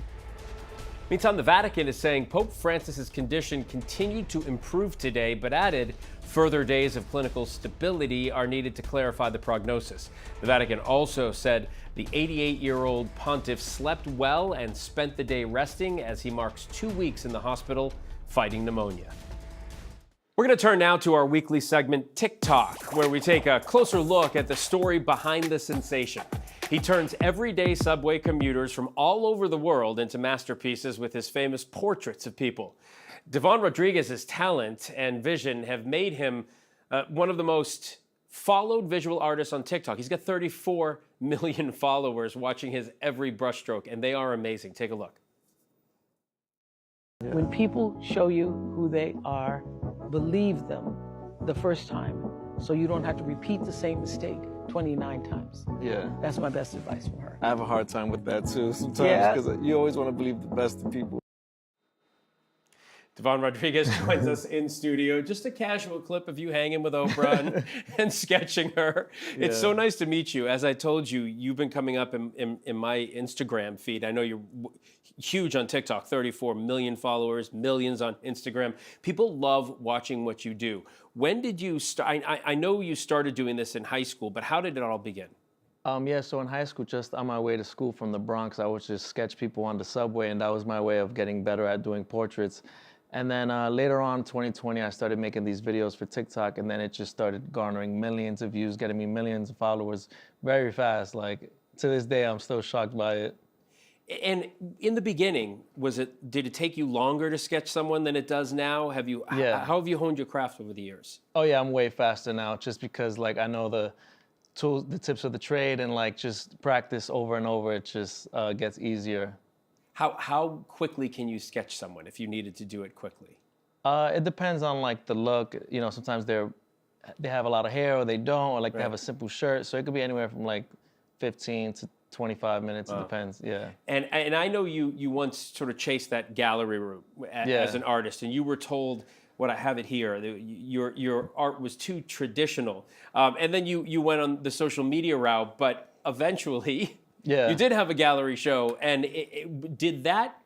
Meantime, the Vatican is saying Pope Francis's condition continued to improve today, but added further days of clinical stability are needed to clarify the prognosis. The Vatican also said the 88-year-old pontiff slept well and spent the day resting as he marks 2 weeks in the hospital fighting pneumonia. We're going to turn now to our weekly segment, TikTok, where we take a closer look at the story behind the sensation. He turns everyday subway commuters from all over the world into masterpieces with his famous portraits of people. Devon Rodriguez's talent and vision have made him one of the most followed visual artists on TikTok. He's got 34 million followers watching his every brushstroke, and they are amazing. Take a look. When people show you who they are, believe them the first time, so you don't have to repeat the same mistake 29 times. Yeah. That's my best advice from her. I have a hard time with that too sometimes, because you always want to believe the best in people. Devon Rodriguez joins us in studio. Just a casual clip of you hanging with Oprah and sketching her. Yeah. It's so nice to meet you. As I told you, you've been coming up in my Instagram feed. I know you're huge on TikTok, 34 million followers, millions on Instagram. People love watching what you do. When did you start? I know you started doing this in high school, but how did it all begin? Yeah, so in high school, just on my way to school from the Bronx, I would just sketch people on the subway, and that was my way of getting better at doing portraits. And then later on, 2020, I started making these videos for TikTok, and then it just started garnering millions of views, getting me millions of followers very fast. Like, to this day, I'm still shocked by it. And in the beginning, did it take you longer to sketch someone than it does now? Yeah. How have you honed your craft over the years? Oh yeah, I'm way faster now, just because like I know the tools, the tips of the trade, and like just practice over and over, it just gets easier. How quickly can you sketch someone if you needed to do it quickly? It depends on like the look. You know, sometimes they have a lot of hair or they don't, or like they have a simple shirt. So it could be anywhere from like 15 to 25 minutes. It depends. Yeah. And I know you once sort of chased that gallery route as an artist, and you were told, what I have it here, your art was too traditional. And then you went on the social media route, but eventually you did have a gallery show. And did that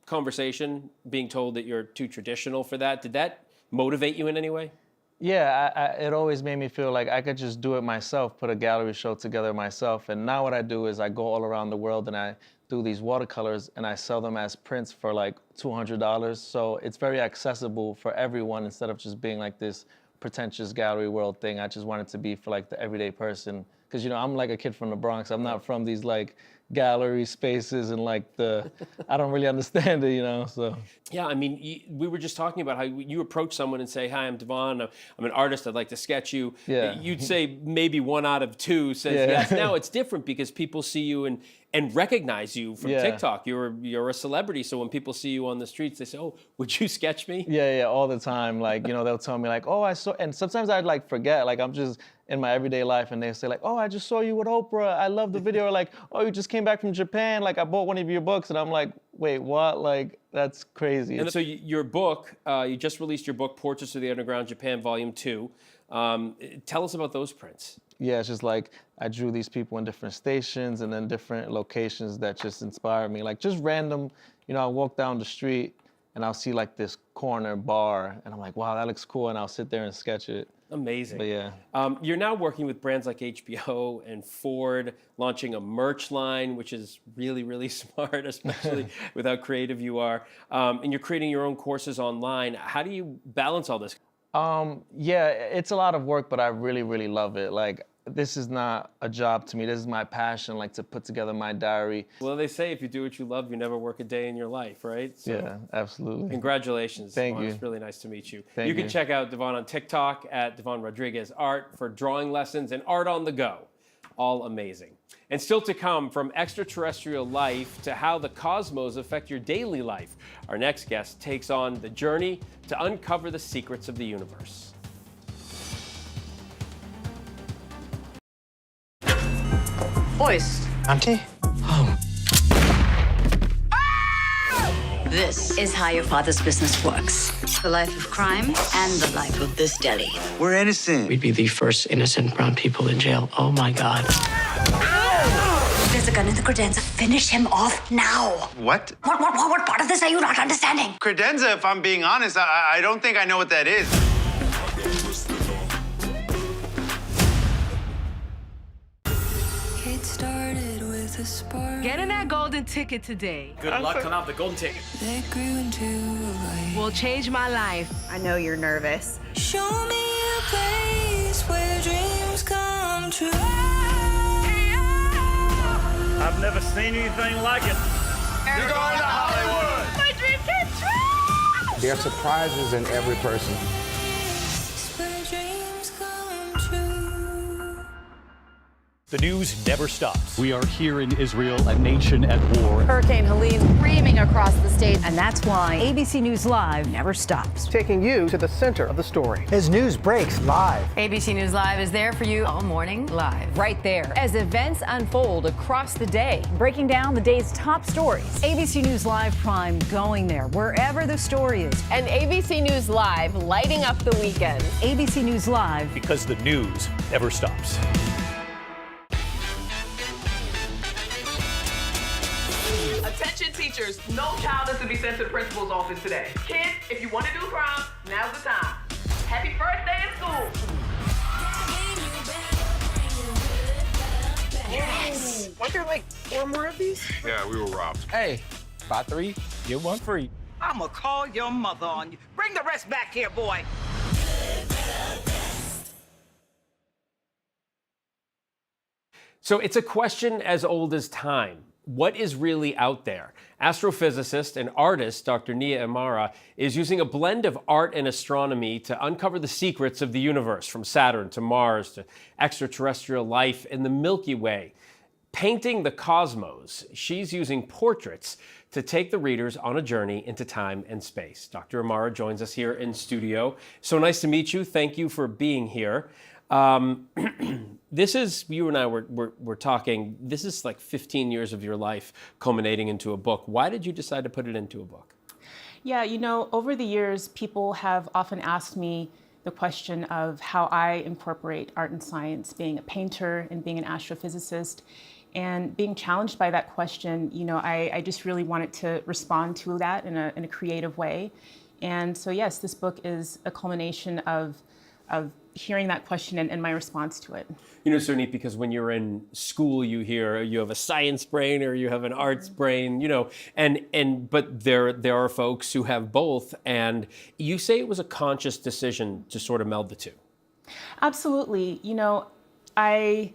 conversation, being told that you're too traditional for that, did that motivate you in any way? Yeah, it always made me feel like I could just do it myself, put a gallery show together myself. And now what I do is I go all around the world and I do these watercolors and I sell them as prints for like $200. So it's very accessible for everyone instead of just being like this pretentious gallery world thing. I just want it to be for like the everyday person. Because, you know, I'm like a kid from the Bronx. I'm not from these like gallery spaces and like I don't really understand it, you know, so. Yeah, I mean, we were just talking about how you approach someone and say, hi, I'm Devon, I'm an artist, I'd like to sketch you. Yeah. You'd say maybe 1 out of 2 says yes. Now it's different because people see you and recognize you from TikTok. You're a celebrity, so when people see you on the streets, they say, oh, would you sketch me? Yeah, all the time. Like, you know, they'll tell me like, oh, I saw, and sometimes I'd like forget, like I'm just in my everyday life and they say like, oh, I just saw you with Oprah. I love the video. Or like, oh, you just came back from Japan. Like I bought one of your books and I'm like, wait, what? Like, that's crazy. And so your book, you just released your book, Portraits of the Underground Japan, Volume 2. Tell us about those prints. Yeah, it's just like I drew these people in different stations and then different locations that just inspired me. Like just random, you know, I walk down the street and I'll see like this corner bar and I'm like, wow, that looks cool. And I'll sit there and sketch it. Amazing. But yeah. You're now working with brands like HBO and Ford, launching a merch line, which is really, really smart, especially with how creative you are. And you're creating your own courses online. How do you balance all this? Yeah, it's a lot of work, but I really, really love it. Like, this is not a job to me. This is my passion, like to put together my diary. Well, they say if you do what you love, you never work a day in your life, right? So, yeah, absolutely. Congratulations. Thank Devon. you. It's really nice to meet you. Thank you can you. check out Devon on TikTok at Devon Rodriguez Art for drawing lessons and art on the go. All amazing. And still to come, from extraterrestrial life to how the cosmos affect your daily life, our next guest takes on the journey to uncover the secrets of the universe. Boys. Auntie? Oh. This is how your father's business works. The life of crime and the life of this deli. We're innocent. We'd be the first innocent brown people in jail. Oh my God. There's a gun in the credenza. Finish him off now. What? What part of this are you not understanding? Credenza, if I'm being honest, I don't think I know what that is. It started with a spark. Getting that golden ticket today. Good luck on out the golden ticket. That grew into a light. Will change my life. I know you're nervous. Show me a place where dreams come true. I've never seen anything like it. You're going to Hollywood. My dream came true. There are surprises in every person. Where dreams come true. The news never stops. We are here in Israel, a nation at war. Hurricane Helene screaming across the state, and that's why ABC News Live never stops. Taking you to the center of the story. As news breaks live. ABC News Live is there for you all morning live, right there, as events unfold across the day, breaking down the day's top stories. ABC News Live Prime going there, wherever the story is. And ABC News Live lighting up the weekend. ABC News Live. Because the news never stops. Attention teachers, no child is to be sent to the principal's office today. Kids, if you want to do prom, now's the time. Happy first day of school. Yes! Weren't there like 4 more of these? Yeah, we were robbed. Hey, buy 3, get 1 free. I'ma call your mother on you. Bring the rest back here, boy. So it's a question as old as time. What is really out there? Astrophysicist and artist Dr. Nia Imara is using a blend of art and astronomy to uncover the secrets of the universe, from Saturn to Mars to extraterrestrial life in the Milky Way. Painting the cosmos, she's using portraits to take the readers on a journey into time and space. Dr. Imara joins us here in studio. So nice to meet you. Thank you for being here. This is, you and I were talking, this is like 15 years of your life culminating into a book. Why did you decide to put it into a book? Yeah, you know, over the years, people have often asked me the question of how I incorporate art and science, being a painter and being an astrophysicist. And being challenged by that question, I just really wanted to respond to that in a creative way. And so, yes, this book is a culmination of hearing that question and my response to it. It's so neat because when you're in school, you hear you have a science brain or you have an arts brain, but there are folks who have both. And you say it was a conscious decision to sort of meld the two. Absolutely. I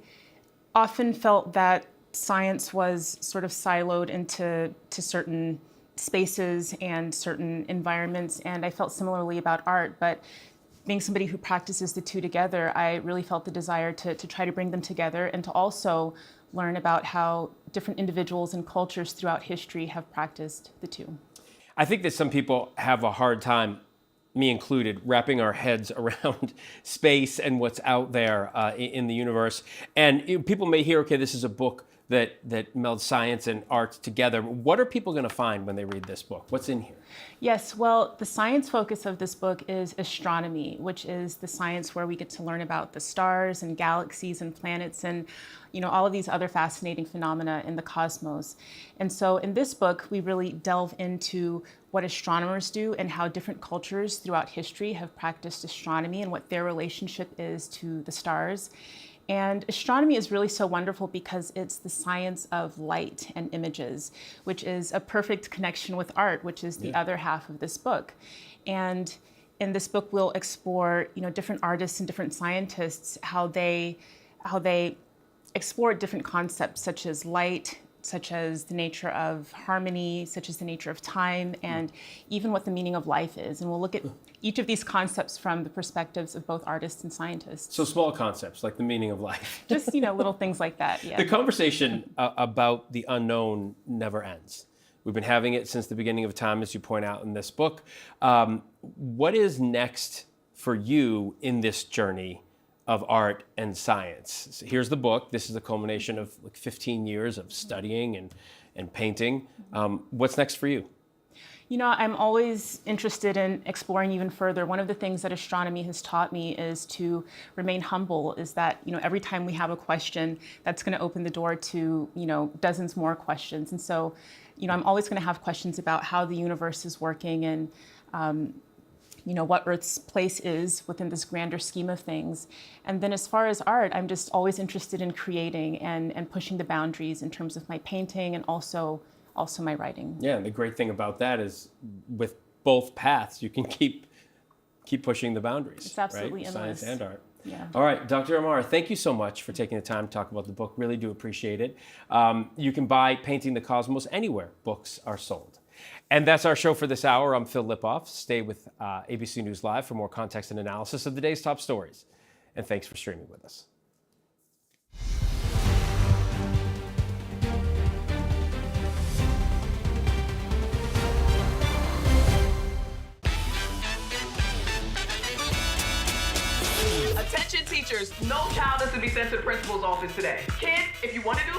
often felt that science was sort of siloed into certain spaces and certain environments, and I felt similarly about art. But being somebody who practices the two together, I really felt the desire to try to bring them together and to also learn about how different individuals and cultures throughout history have practiced the two. I think that some people have a hard time, me included, wrapping our heads around space and what's out there in the universe. And people may hear, okay, this is a book that melds science and art together. What are people going to find when they read this book? What's in here? Yes, well, the science focus of this book is astronomy, which is the science where we get to learn about the stars and galaxies and planets and all of these other fascinating phenomena in the cosmos. And so in this book, we really delve into what astronomers do and how different cultures throughout history have practiced astronomy and what their relationship is to the stars. And astronomy is really so wonderful because it's the science of light and images, which is a perfect connection with art, which is the other half of this book. And in this book, we'll explore, different artists and different scientists, how they explore different concepts such as light, such as the nature of harmony, such as the nature of time, and even what the meaning of life is. And we'll look at each of these concepts from the perspectives of both artists and scientists. So small concepts like the meaning of life. Just, little things like that, yeah. The conversation about the unknown never ends. We've been having it since the beginning of time, as you point out in this book. What is next for you in this journey of art and science? So here's the book. This is a culmination of 15 years of studying and painting. What's next for you? I'm always interested in exploring even further. One of the things that astronomy has taught me is to remain humble, is that, every time we have a question, that's going to open the door to, dozens more questions. And so, I'm always going to have questions about how the universe is working and, what Earth's place is within this grander scheme of things. And then as far as art, I'm just always interested in creating and pushing the boundaries in terms of my painting and also my writing. Yeah, and the great thing about that is with both paths, you can keep pushing the boundaries. It's absolutely endless. Science and art. Yeah. All right, Dr. Amar, thank you so much for taking the time to talk about the book. Really do appreciate it. You can buy Painting the Cosmos anywhere books are sold. And that's our show for this hour. I'm Phil Lipoff. Stay with ABC News Live for more context and analysis of the day's top stories. And thanks for streaming with us. Attention teachers, no child is to be sent to the principal's office today. Kids, if you want to do